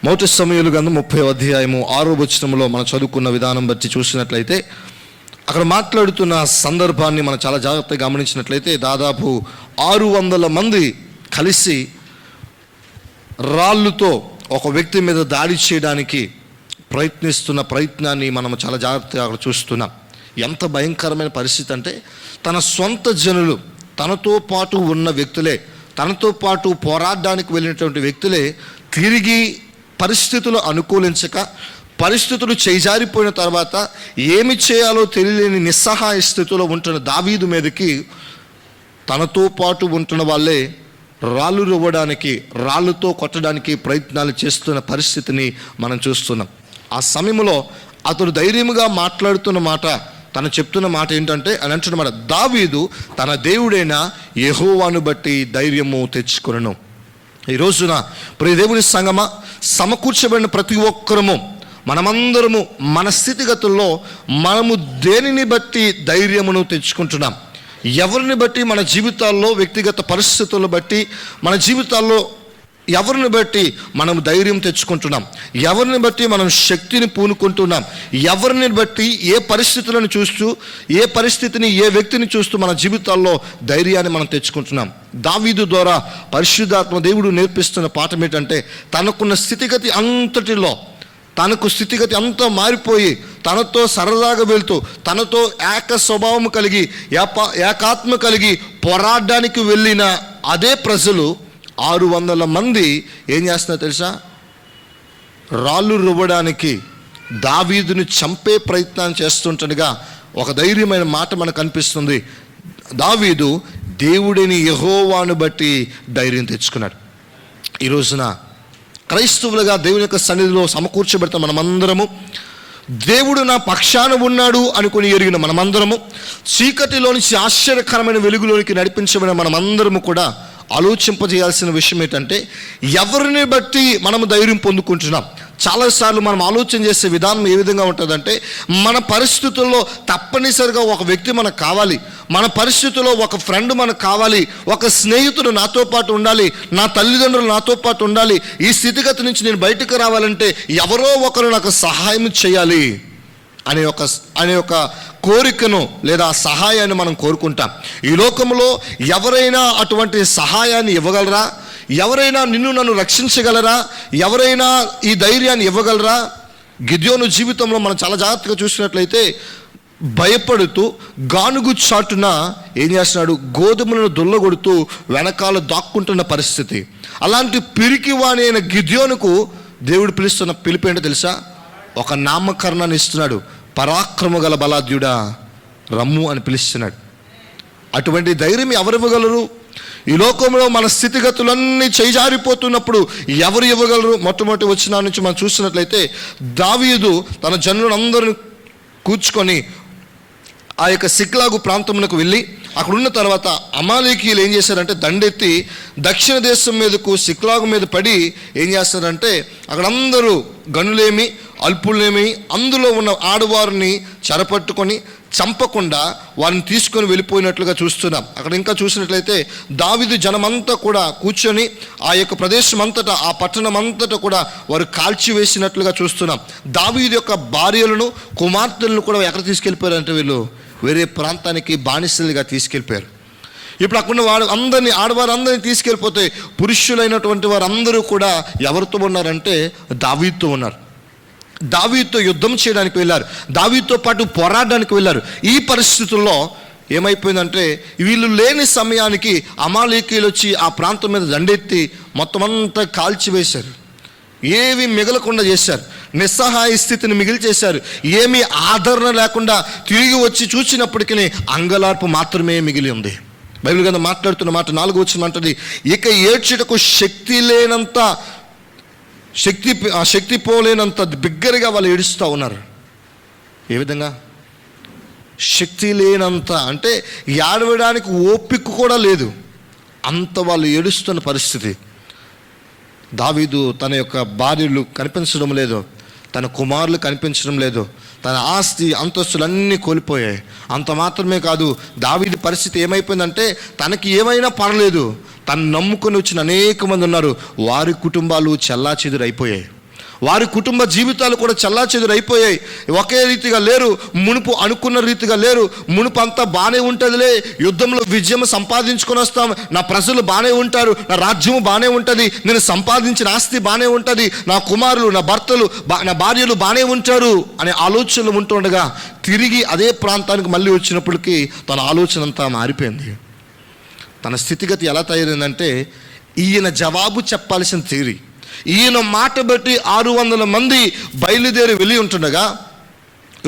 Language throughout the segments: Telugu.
మొదటి సమూయేలు గ్రంథం 30వ అధ్యాయము 6వ వచనంలో మనం చదువుకున్న విధానం బట్టి చూసినట్లయితే అక్కడ మాట్లాడుతున్న సందర్భాన్ని మనం చాలా జాగ్రత్తగా గమనించినట్లయితే దాదాపు 600 మంది కలిసి రాళ్ళుతో ఒక వ్యక్తి మీద దాడి చేయడానికి ప్రయత్నిస్తున్న ప్రయత్నాన్ని మనం చాలా జాగ్రత్తగా అక్కడ చూస్తున్నాం. ఎంత భయంకరమైన పరిస్థితి అంటే, తన సొంత జనులు, తనతో పాటు ఉన్న వ్యక్తులే, తనతో పాటు పోరాడడానికి వెళ్ళినటువంటి వ్యక్తులే తిరిగి పరిస్థితులు అనుకూలించక, పరిస్థితులు చేజారిపోయిన తర్వాత ఏమి చేయాలో తెలియలేని నిస్సహాయ స్థితిలో ఉంటున్న దావీదు మీదకి తనతో పాటు ఉంటున్న వాళ్ళే రాళ్ళు రువ్వడానికి, రాళ్ళతో కొట్టడానికి ప్రయత్నాలు చేస్తున్న పరిస్థితిని మనం చూస్తున్నాం. ఆ సమయంలో అతడు ధైర్యముగా మాట్లాడుతున్న మాట, తను చెప్తున్న మాట ఏంటంటే, అని అంటున్నమాట, దావీదు తన దేవుడైన యెహోవాను బట్టి ధైర్యము తెచ్చుకొనెను. ఈ రోజున ప్రియ దేవుని సంగమా, సమకూర్చబడిన ప్రతి ఒక్కరము, మనమందరము మన స్థితిగతుల్లో మనము దేనిని బట్టి ధైర్యమును తెచ్చుకుంటున్నాం? ఎవరిని బట్టి మన జీవితాల్లో, వ్యక్తిగత పరిస్థితులను బట్టి మన జీవితాల్లో ఎవరిని బట్టి మనం ధైర్యం తెచ్చుకుంటున్నాం? ఎవరిని బట్టి మనం శక్తిని పూనుకుంటున్నాం? ఎవరిని బట్టి, ఏ పరిస్థితులను చూస్తూ, ఏ పరిస్థితిని, ఏ వ్యక్తిని చూస్తూ మన జీవితాల్లో ధైర్యాన్ని మనం తెచ్చుకుంటున్నాం? దావీదు ద్వారా పరిశుద్ధాత్మ దేవుడు నేర్పిస్తున్న పాఠం ఏంటంటే, తనకున్న స్థితిగతి అంతటిలో, తనకు స్థితిగతి అంతా మారిపోయి, తనతో సరదాగా వెళ్తూ, తనతో ఏక స్వభావం కలిగి, ఏకాత్మ కలిగి పోరాడడానికి వెళ్ళిన అదే ప్రజలు 600 మంది ఏం చేస్తున్నారు తెలుసా? రాళ్ళు రువ్వడానికి దావీదుని చంపే ప్రయత్నం చేస్తుంటగా ఒక ధైర్యమైన మాట మనకు కనిపిస్తుంది. దావీదు దేవుడిని యెహోవాను బట్టి ధైర్యం తెచ్చుకున్నాడు. ఈ రోజున క్రైస్తవులుగా దేవుని యొక్క సన్నిధిలో సమకూర్చబెడతాం మనమందరము. దేవుడు నా పక్షాన ఉన్నాడు అనుకుని ఎరిగిన మనమందరము, చీకటిలో నుంచి ఆశ్చర్యకరమైన వెలుగులోనికి నడిపించబడిన మనమందరము కూడా ఆలోచింపజేయాల్సిన విషయం ఏంటంటే, ఎవరిని బట్టి మనము ధైర్యం పొందుకుంటున్నాం? చాలాసార్లు మనం ఆలోచన చేసే విధానం ఏ విధంగా ఉంటుందంటే, మన పరిస్థితుల్లో తప్పనిసరిగా ఒక వ్యక్తి మనకు కావాలి, మన పరిస్థితుల్లో ఒక ఫ్రెండ్ మనకు కావాలి, ఒక స్నేహితుడు నాతో పాటు ఉండాలి, నా తల్లిదండ్రులు నాతో పాటు ఉండాలి, ఈ స్థితిగతి నుంచి నేను బయటకు రావాలంటే ఎవరో ఒకరు నాకు సహాయం చేయాలి అనే ఒక కోరికను లేదా సహాయాన్ని మనం కోరుకుంటాం. ఈ లోకంలో ఎవరైనా అటువంటి సహాయాన్ని ఇవ్వగలరా? ఎవరైనా నన్ను రక్షించగలరా? ఎవరైనా ఈ ధైర్యాన్ని ఇవ్వగలరా? గిద్యోను జీవితంలో మనం చాలా జాగ్రత్తగా చూసినట్లయితే, భయపడుతూ గానుగు చాటున ఏం చేస్తున్నాడు? గోధుమలను దొల్లగొడుతూ వెనకాల దాక్కుంటున్న పరిస్థితి. అలాంటి పిరికివాణి అయిన గిద్యోనుకు దేవుడు పిలుస్తున్న పిలుపు ఏంటో తెలుసా? ఒక నామకరణాన్ని ఇస్తున్నాడు. పరాక్రమ గల బలాఢ్యుడా రమ్ము అని పిలుస్తున్నాడు. అటువంటి ధైర్యం ఎవరు ఇవ్వగలరు? ఈ లోకంలో మన స్థితిగతులన్నీ చేజారిపోతున్నప్పుడు ఎవరు ఇవ్వగలరు? మొట్టమొదటి వచనం నుంచి మనం చూసినట్లయితే, దావీదు తన జనులను అందరిని కూర్చుకొని ఆ యొక్క సిక్లాగు ప్రాంతమునకు వెళ్ళి, అక్కడ ఉన్న తర్వాత అమాలేకీయులు ఏం చేశారంటే, దండెత్తి దక్షిణ దేశం మీదకు సిక్లాగు మీద పడి ఏం చేస్తారంటే, అక్కడ అందరూ గనులేమి అల్పులేమి అందులో ఉన్న ఆడవారిని చెరపట్టుకొని చంపకుండా వారిని తీసుకొని వెళ్ళిపోయినట్లుగా చూస్తున్నాం. అక్కడ ఇంకా చూసినట్లయితే దావీదు జనమంతా కూడా కూర్చొని ఆ యొక్క ప్రదేశం అంతటా, ఆ పట్టణం అంతటా కూడా వారు కాల్చివేసినట్లుగా చూస్తున్నాం. దావీదు యొక్క భార్యలను, కుమార్తెలను కూడా ఎక్కడ తీసుకెళ్ళిపోయారంటే, వీళ్ళు వేరే ప్రాంతానికి బానిసలుగా తీసుకెళ్ళిపోయారు. ఇప్పుడు అక్కడ వాడు అందరినీ, ఆడవారు అందరినీ తీసుకెళ్ళిపోతే పురుషులైనటువంటి వారందరూ కూడా ఎవరితో ఉన్నారంటే దావీదుతో ఉన్నారు. దావీదుతో యుద్ధం చేయడానికి వెళ్ళారు, దావీదుతో పాటు పోరాడడానికి వెళ్ళారు. ఈ పరిస్థితుల్లో ఏమైపోయిందంటే, వీళ్ళు లేని సమయానికి అమాలేకీయులు వచ్చి ఆ ప్రాంతం మీద దండెత్తి మొత్తం అంతా కాల్చివేశారు. ఏవి మిగలకుండా చేశారు. నిస్సహాయ స్థితిని మిగిల్చేశారు. ఏమీ ఆదరణ లేకుండా తిరిగి వచ్చి చూసినప్పటికీ అంగలార్పు మాత్రమే మిగిలి ఉంది. బైబిల్ గ్రంథం మాట్లాడుతున్న మాట 4వ వచనం అంటది, ఇక ఏడ్చుటకు శక్తి పోలేనంత బిగ్గరగా వాళ్ళు ఏడుస్తూ ఉన్నారు. ఏ విధంగా? శక్తి లేనంత అంటే ఏడవడానికి ఓపిక కూడా లేదు, అంత వాళ్ళు ఏడుస్తున్న పరిస్థితి. దావీదు తన యొక్క భార్యలు కనిపించడం లేదు, తన కుమారులు కనిపించడం లేదు, తన ఆస్తి అంతస్తులన్నీ కోల్పోయాయి. అంత మాత్రమే కాదు, దావీదు పరిస్థితి ఏమైపోయిందంటే, తనకి ఏమైనా పర్లేదు, తను నమ్ముకొని వచ్చిన అనేక మంది ఉన్నారు, వారి కుటుంబాలు చెల్లాచెదురైపోయాయి. వారి కుటుంబ జీవితాలు కూడా చెల్లాచెదురైపోయాయి. ఒకే రీతిగా లేరు, మునుపు అనుకున్న రీతిగా లేరు. మునుపు అంతా బాగానే ఉంటుందిలే, యుద్ధంలో విజయం సంపాదించుకొని వస్తాం, నా ప్రజలు బాగానే ఉంటారు, నా రాజ్యము బాగానే ఉంటుంది, నేను సంపాదించిన ఆస్తి బాగానే ఉంటుంది, నా కుమారులు, నా భర్తలు, నా భార్యలు బాగానే ఉంటారు అనే ఆలోచనలు ఉంటుండగా తిరిగి అదే ప్రాంతానికి మళ్ళీ వచ్చినప్పటికీ తన ఆలోచన అంతా మారిపోయింది. తన స్థితిగతి ఎలా తయారైందంటే, ఈయన జవాబు చెప్పాల్సిన తీరి, ఈయన మాట బట్టి 600 మంది బయలుదేరి వెళ్ళి ఉంటుండగా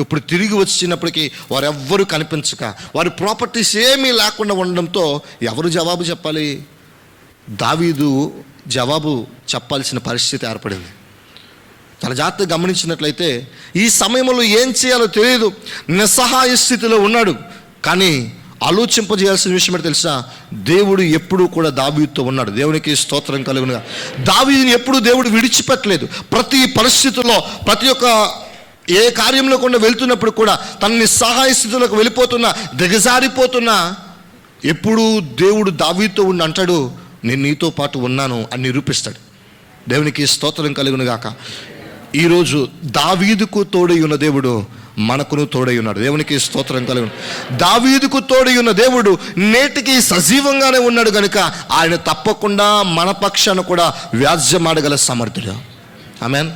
ఇప్పుడు తిరిగి వచ్చినప్పటికీ వారెవ్వరూ కనిపించక, వారి ప్రాపర్టీస్ ఏమీ లేకుండా ఉండడంతో ఎవరు జవాబు చెప్పాలి? దావీదు జవాబు చెప్పాల్సిన పరిస్థితి ఏర్పడింది. తన జాగ్రత్తగా గమనించినట్లయితే ఈ సమయంలో ఏం చేయాలో తెలియదు, నిస్సహాయ స్థితిలో ఉన్నాడు. కానీ ఆలోచింపజేయాల్సిన విషయం ఏంటో తెలుసా? దేవుడు ఎప్పుడూ కూడా దావీదుతో ఉన్నాడు. దేవునికి స్తోత్రం కలుగునుగా. దావీదుని ఎప్పుడు దేవుడు విడిచిపెట్టలేదు. ప్రతి పరిస్థితుల్లో, ప్రతి ఒక్క ఏ కార్యంలో కూడా వెళ్తున్నప్పుడు కూడా, తనని సహాయ స్థితిలోకి వెళ్ళిపోతున్నా, దిగజారిపోతున్నా, ఎప్పుడూ దేవుడు దావీదుతో ఉండి అంటాడు, నేను నీతో పాటు ఉన్నాను అని నిరూపిస్తాడు. దేవునికి స్తోత్రం కలుగునుగాక. ఈరోజు దావీదుకు తోడై ఉన్న దేవుడు మనకును తోడై ఉన్నాడు. దేవునికి స్తోత్రం కలుగును. దావీదుకు తోడై ఉన్న దేవుడు నేటికి సజీవంగానే ఉన్నాడు కనుక ఆయన తప్పకుండా మన పక్షాన కూడా వ్యాజ్యమాడగల సమర్థుడు. ఆమేన్.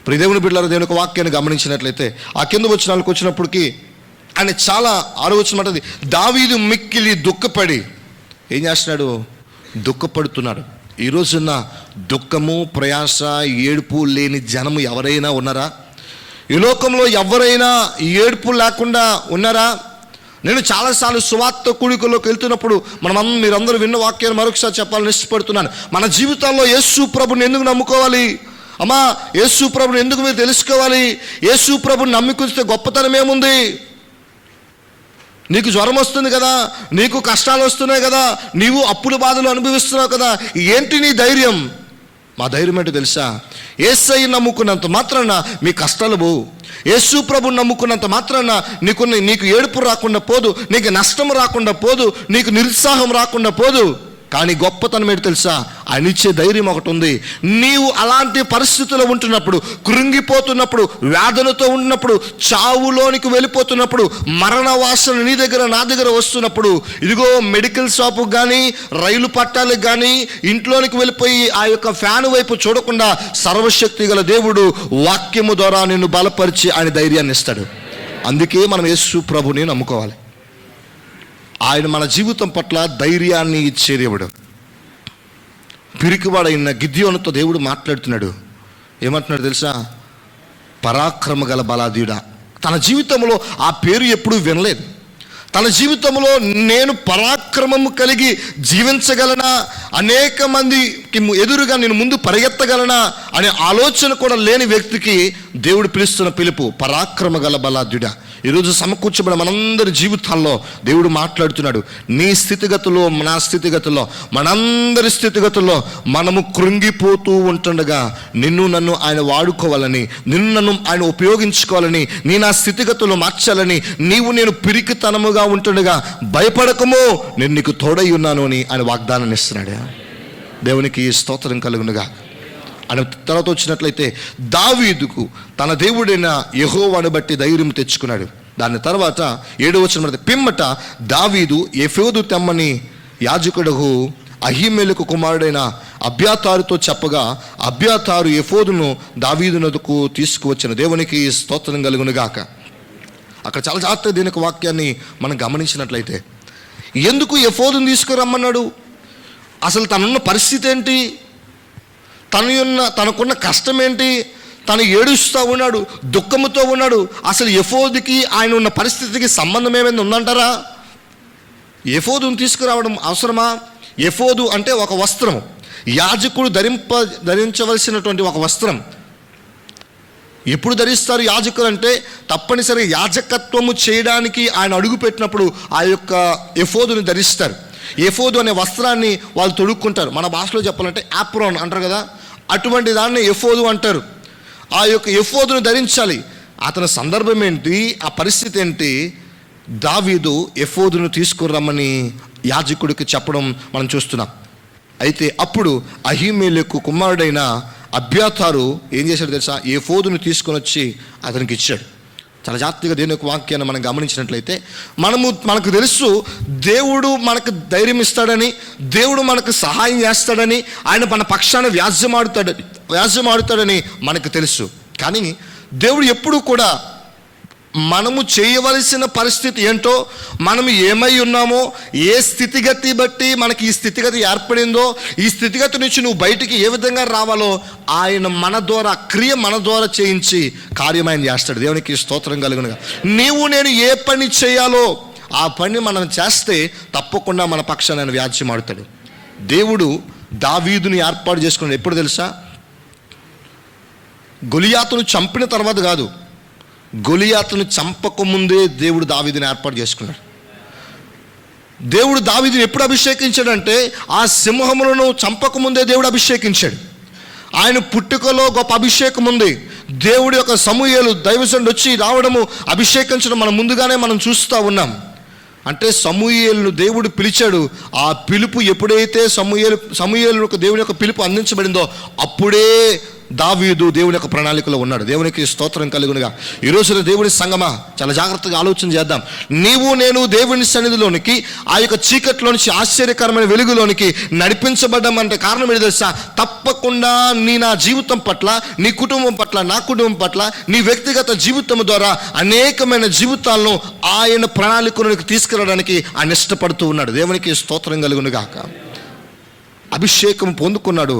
ప్రియ దేవుని బిడ్డలారా, దేవుని యొక్క వాక్యాన్ని గమనించినట్లయితే ఆ కింద వచనాలకు వచ్చినప్పటికీ ఆయన చాలా ఆలోచన, దావీదు మిక్కిలి దుఃఖపడి ఏం చేస్తున్నాడు? దుఃఖపడుతున్నాడు. ఈ రోజున దుఃఖము, ప్రయాస, ఏడుపు లేని జనము ఎవరైనా ఉన్నారా? ఈ లోకంలో ఎవరైనా ఏడుపు లేకుండా ఉన్నారా? నేను చాలాసార్లు సువార్త కూడికల్లోకి వెళ్తున్నప్పుడు మీరందరూ విన్న వాక్యాన్ని మరొకసారి చెప్పాలని ఇష్టపడుతున్నాను. మన జీవితాల్లో యేసు ప్రభుని ఎందుకు నమ్ముకోవాలి? అమ్మా, యేసు ప్రభుని ఎందుకు మీరు తెలుసుకోవాలి? యేసు ప్రభుని నమ్ముకుంటే గొప్పతనం ఏముంది? నీకు జ్వరం వస్తుంది కదా, నీకు కష్టాలు వస్తున్నాయి కదా, నీవు అప్పుల బాధలు అనుభవిస్తున్నావు కదా, ఏంటి నీ ధైర్యం? మా ధైర్యం ఏంటో తెలుసా? యేసయ్యను నమ్ముకున్నంత మాత్రాన మీ కష్టాలు పోవు. యేసు ప్రభుని నమ్ముకున్నంత మాత్రాన నీకు ఏడుపు రాకుండా పోదు, నీకు నష్టం రాకుండా పోదు, నీకు నిరుత్సాహం రాకుండా పోదు. కానీ గొప్పతనం ఏంటి తెలుసా? ఆయన ఇచ్చే ధైర్యం ఒకటి ఉంది. నీవు అలాంటి పరిస్థితుల్లో ఉంటున్నప్పుడు, కృంగిపోతున్నప్పుడు, వేదనతో ఉన్నప్పుడు, చావులోనికి వెళ్ళిపోతున్నప్పుడు, మరణ వాసన నీ దగ్గర నా దగ్గర వస్తున్నప్పుడు, ఇదిగో మెడికల్ షాపుకి కానీ, రైలు పట్టాలకు కానీ, ఇంట్లోనికి వెళ్ళిపోయి ఆ యొక్క ఫ్యాన్ వైపు చూడకుండా సర్వశక్తి గల దేవుడు వాక్యము ద్వారా నిన్ను బలపరిచి ఆయన ధైర్యాన్ని ఇస్తాడు. అందుకే మనం యేసు ప్రభుని నమ్ముకోవాలి. ఆయన మన జీవితం పట్ల ధైర్యాన్ని ఇచ్చే దేవుడు. పిరికివాడైన గిద్యోనుతో దేవుడు మాట్లాడుతున్నాడు. ఏమంటున్నాడు తెలుసా? పరాక్రమ గల బలాధీయుడా. తన జీవితంలో ఆ పేరు ఎప్పుడూ వినలేదు. తన జీవితంలో నేను పరాక్రమము కలిగి జీవించగలనా, అనేక మందికి ఎదురుగా నేను ముందు పరిగెత్తగలనా అనే ఆలోచన కూడా లేని వ్యక్తికి దేవుడు పిలుస్తున్న పిలుపు పరాక్రమ గల బలాఢ్యుడా. ఈరోజు సమకూర్చబడిన మనందరి జీవితాల్లో దేవుడు మాట్లాడుతున్నాడు. నీ స్థితిగతుల్లో, నా స్థితిగతుల్లో, మనందరి స్థితిగతుల్లో మనము కృంగిపోతూ ఉంటుండగా నన్ను ఆయన వాడుకోవాలని, నన్ను ఆయన ఉపయోగించుకోవాలని, నా స్థితిగతుల్లో మార్చాలని, నేను పిరికితనముగా ఉంటుండగా భయపడకము, నేను నీకు తోడై ఉన్నాను అని ఆయన వాగ్దానాన్ని ఇస్తున్నాడు. దేవునికి స్తోత్రం కలుగునుగా. అని తర్వాత వచ్చినట్లయితే దావీదుకు తన దేవుడైన యెహోవాను బట్టి ధైర్యం తెచ్చుకున్నాడు. దాని తర్వాత 7వ వచనం, పిమ్మట దావీదు ఎఫోదు తెమ్మని యాజకుడు అహీమెలకు కుమారుడైన అబ్యాతారుతో చెప్పగా అబ్యాతారు ఎఫోదును దావీదునకు తీసుకువచ్చిన. దేవునికి స్తోత్రం కలుగునుగాక. అక్కడ చాలా జాగ్రత్తగా దీనికి వాక్యాన్ని మనం గమనించినట్లయితే, ఎందుకు ఎఫోదును తీసుకురమ్మన్నాడు? అసలు తనున్న పరిస్థితి ఏంటి? తనకున్న కష్టం ఏంటి? తను ఏడుస్తూ ఉన్నాడు, దుఃఖముతో ఉన్నాడు. అసలు ఎఫోదుకి ఆయన ఉన్న పరిస్థితికి సంబంధం ఏమైనా ఉందంటారా? ఎఫోదును తీసుకురావడం అవసరమా? ఎఫోదు అంటే ఒక వస్త్రం, యాజకుడు ధరించవలసినటువంటి ఒక వస్త్రం. ఎప్పుడు ధరిస్తారు యాజకులు అంటే? తప్పనిసరిగా యాజకత్వము చేయడానికి ఆయన అడుగుపెట్టినప్పుడు ఆ యొక్క ఎఫోదుని ధరిస్తారు. ఎఫోదు అనే వస్త్రాన్ని వాళ్ళు తొడుక్కుంటారు. మన భాషలో చెప్పాలంటే యాప్రోన్ అంటారు కదా, అటువంటి దాన్ని ఎఫోదు అంటారు. ఆ యొక్క ఎఫోదును ధరించాలి. అతని సందర్భం ఏంటి, ఆ పరిస్థితి ఏంటి? దావీదు ఎఫోదును తీసుకురమ్మని యాజకుడికి చెప్పడం మనం చూస్తున్నాం. అయితే అప్పుడు అహీమెలెకు కుమారుడైన అబ్యాతారు ఏం చేశాడు తెలుసా? ఏఫోదును తీసుకొని వచ్చి అతనికి ఇచ్చాడు. చాలా జాగ్రత్తగా దేవుని యొక్క వాక్యాన్ని మనం గమనించినట్లయితే మనకు తెలుసు దేవుడు మనకు ధైర్యం ఇస్తాడని, దేవుడు మనకు సహాయం చేస్తాడని, ఆయన మన పక్షాన వ్యాజ్యమాడుతాడని మనకు తెలుసు. కానీ దేవుడు ఎప్పుడూ కూడా మనము చేయవలసిన పరిస్థితి ఏంటో, మనం ఏమై ఉన్నామో, ఏ స్థితిగతి బట్టి మనకి ఈ స్థితిగతి ఏర్పడిందో, ఈ స్థితిగతి నుంచి నువ్వు బయటికి ఏ విధంగా రావాలో ఆయన మన ద్వారా చేయించి కార్యం ఆయన చేస్తాడు. దేవునికి స్తోత్రం కలుగునుగా. నేను ఏ పని చేయాలో ఆ పని మనం చేస్తే తప్పకుండా మన పక్షాన ఆయన వ్యాజ్యమాడుతాడు. దేవుడు దావీదుని ఏర్పాటు చేసుకున్నాడు. ఎప్పుడు తెలుసా? గొలియాతును చంపిన తర్వాత కాదు, గొలియాతును చంపకముందే దేవుడు దావీదుని ఏర్పాటు చేసుకున్నాడు. దేవుడు దావీదుని ఎప్పుడు అభిషేకించాడంటే, ఆ సింహములను చంపకముందే దేవుడు అభిషేకించాడు. ఆయన పుట్టుకలో గొప్ప అభిషేకం ఉంది. దేవుడి యొక్క సమూయేలు దైవజనుడు వచ్చి రావడము, అభిషేకించడం మనం ముందుగానే మనం చూస్తూ ఉన్నాం. అంటే సమూయేలును దేవుడు పిలిచాడు. ఆ పిలుపు ఎప్పుడైతే సమూయేలు దేవుని యొక్క పిలుపు అందించబడిందో అప్పుడే దావీదు దేవుని యొక్క ప్రణాళికలో ఉన్నాడు. దేవునికి స్తోత్రం కలుగునుగా. ఈ రోజున దేవుని సంగమా, చాలా జాగ్రత్తగా ఆలోచన చేద్దాం. నేను దేవుని సన్నిధిలోనికి, ఆ యొక్క చీకట్లో నుంచి ఆశ్చర్యకరమైన వెలుగులోనికి నడిపించబడ్డామంటే కారణం ఏంటి తెలుసా? తప్పకుండా నా జీవితం పట్ల, నీ కుటుంబం పట్ల, నా కుటుంబం పట్ల, నీ వ్యక్తిగత జీవితం ద్వారా అనేకమైన జీవితాలను ఆయన ప్రణాళికలోనికి తీసుకురావడానికి ఆయన ఇష్టపడుతూ ఉన్నాడు. దేవునికి స్తోత్రం కలుగునుగాక. అభిషేకం పొందుకున్నాడు,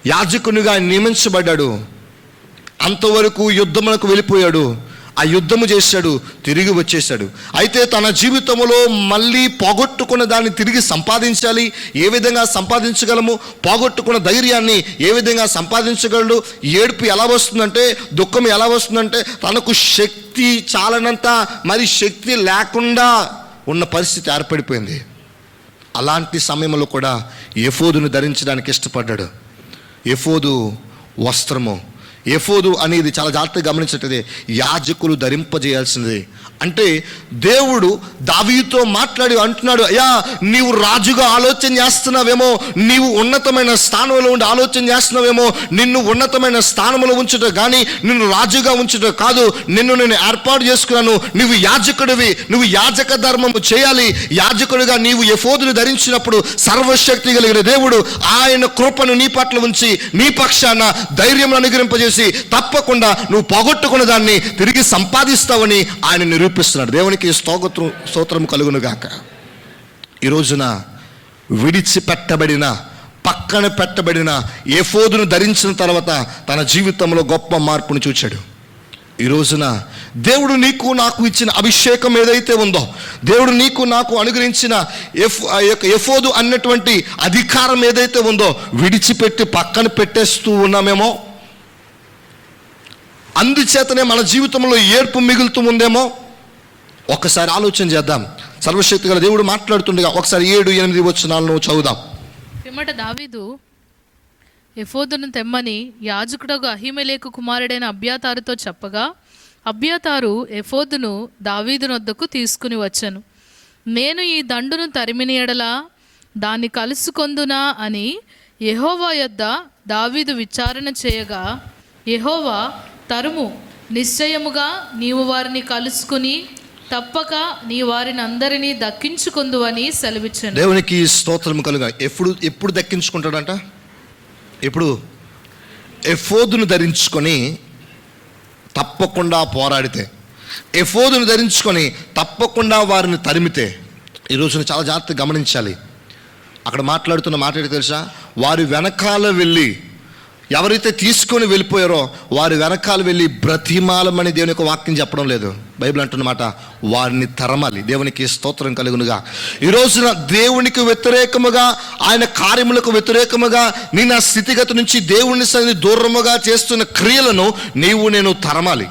యాజకునిగా నియమించబడ్డాడు. అంతవరకు యుద్ధములకు వెళ్ళిపోయాడు, ఆ యుద్ధము చేశాడు, తిరిగి వచ్చేసాడు. అయితే తన జీవితంలో మళ్ళీ పోగొట్టుకున్న దాన్ని తిరిగి సంపాదించాలి. ఏ విధంగా సంపాదించగలము? పోగొట్టుకున్న ధైర్యాన్ని ఏ విధంగా సంపాదించగలడు? ఏడుపు ఎలా వస్తుందంటే, దుఃఖం ఎలా వస్తుందంటే, తనకు శక్తి చాలనంత, మరి శక్తి లేకుండా ఉన్న పరిస్థితి ఏర్పడిపోయింది. అలాంటి సమయంలో కూడా ఎఫోదును ధరించడానికి ఇష్టపడ్డాడు. ఎఫోదు వస్త్రము, ఎఫోదు అనేది చాలా జాగ్రత్తగా గమనించట్లయితే యాజకులు ధరింపజేయాల్సింది. అంటే దేవుడు దావీదుతో మాట్లాడి అంటున్నాడు, అయ్యా నీవు రాజుగా ఆలోచన చేస్తున్నావేమో, నీవు ఉన్నతమైన స్థానంలో ఉండి ఆలోచన చేస్తున్నావేమో, నిన్ను ఉన్నతమైన స్థానంలో ఉంచుట కానీ నిన్ను రాజుగా ఉంచుట కాదు. నేను ఏర్పాటు చేసుకున్నాను. నువ్వు యాజకుడివి, నువ్వు యాజక ధర్మము చేయాలి. యాజకుడిగా నీవు ఎఫోదును ధరించినప్పుడు సర్వశక్తి కలిగిన దేవుడు ఆయన కృపను నీ పట్ల ఉంచి నీ పక్షాన ధైర్యం అనుగ్రహింపజేసి తప్పకుండా నువ్వు పోగొట్టుకున్న దాన్ని తిరిగి సంపాదిస్తావని ఆయన నిరూపిస్తున్నాడు. దేవునికి స్తోత్రం కలుగునుగాక. ఈ రోజున విడిచిపెట్టబడిన, పక్కన పెట్టబడిన ఎఫోదును ధరించిన తర్వాత తన జీవితంలో గొప్ప మార్పును చూచాడు. ఈ రోజున దేవుడు నీకు నాకు ఇచ్చిన అభిషేకం ఏదైతే ఉందో, దేవుడు నీకు నాకు అనుగ్రహించిన ఎఫోదు అన్నటువంటి అధికారం ఏదైతే ఉందో విడిచిపెట్టి పక్కన పెట్టేస్తూ ఉన్నామేమో, అందుచేతనే మన జీవితంలో ఏర్పు మిగులుతూ ఉందేమో. ఒక్కసారి ఆలోచన చేద్దాం. సర్వశక్తి గల దేవుడు మాట్లాడుతుండగా ఒకసారి 7-8 వచనాలను చదువుదాం. పిమ్మట దావీదు ఎఫోదును తెమ్మని యాజకుడగు అహీమెలెకు కుమారుడైన అబ్యాతారుతో చెప్పగా, అబ్యాతారు ఎఫోదును దావీదునొద్దకు తీసుకుని వచ్చెను. నేను ఈ దండును తరిమిన ఎడలా దాన్ని కలుసుకొందునా అని యెహోవా యొద్ద దావీదు విచారణ చేయగా, యెహోవా తరుము, నిశ్చయముగా నీవు వారిని కలుసుకుని తప్పక నీ వారిని అందరినీ దక్కించుకుందు అని సెలవిచ్చాను. దేవునికి స్తోత్రము కలుగా. ఎప్పుడు దక్కించుకుంటాడంట? ఎప్పుడు? ఎఫోదును ధరించుకొని తప్పకుండా పోరాడితే, ఎఫోదును ధరించుకొని తప్పకుండా వారిని తరిమితే. ఈరోజున చాలా జాగ్రత్తగా గమనించాలి. అక్కడ మాట్లాడుతున్న మాట ఏంటి తెలుసా? వారి వెనకాల వెళ్ళి, ఎవరైతే తీసుకొని వెళ్ళిపోయారో వారి వెనకాల వెళ్ళి బ్రతిమాలమని దేవుని యొక్క వాక్యం చెప్పడం లేదు. బైబిల్ అంటున్నమాట వారిని తరమాలి. దేవునికి స్తోత్రం కలుగునుగా. ఈ రోజున దేవునికి వ్యతిరేకముగా, ఆయన కార్యములకు వ్యతిరేకముగా, నీ నా స్థితిగతి నుంచి దేవుని సన్నిధి దూరముగా చేస్తున్న క్రియలను నేను తరమాలి.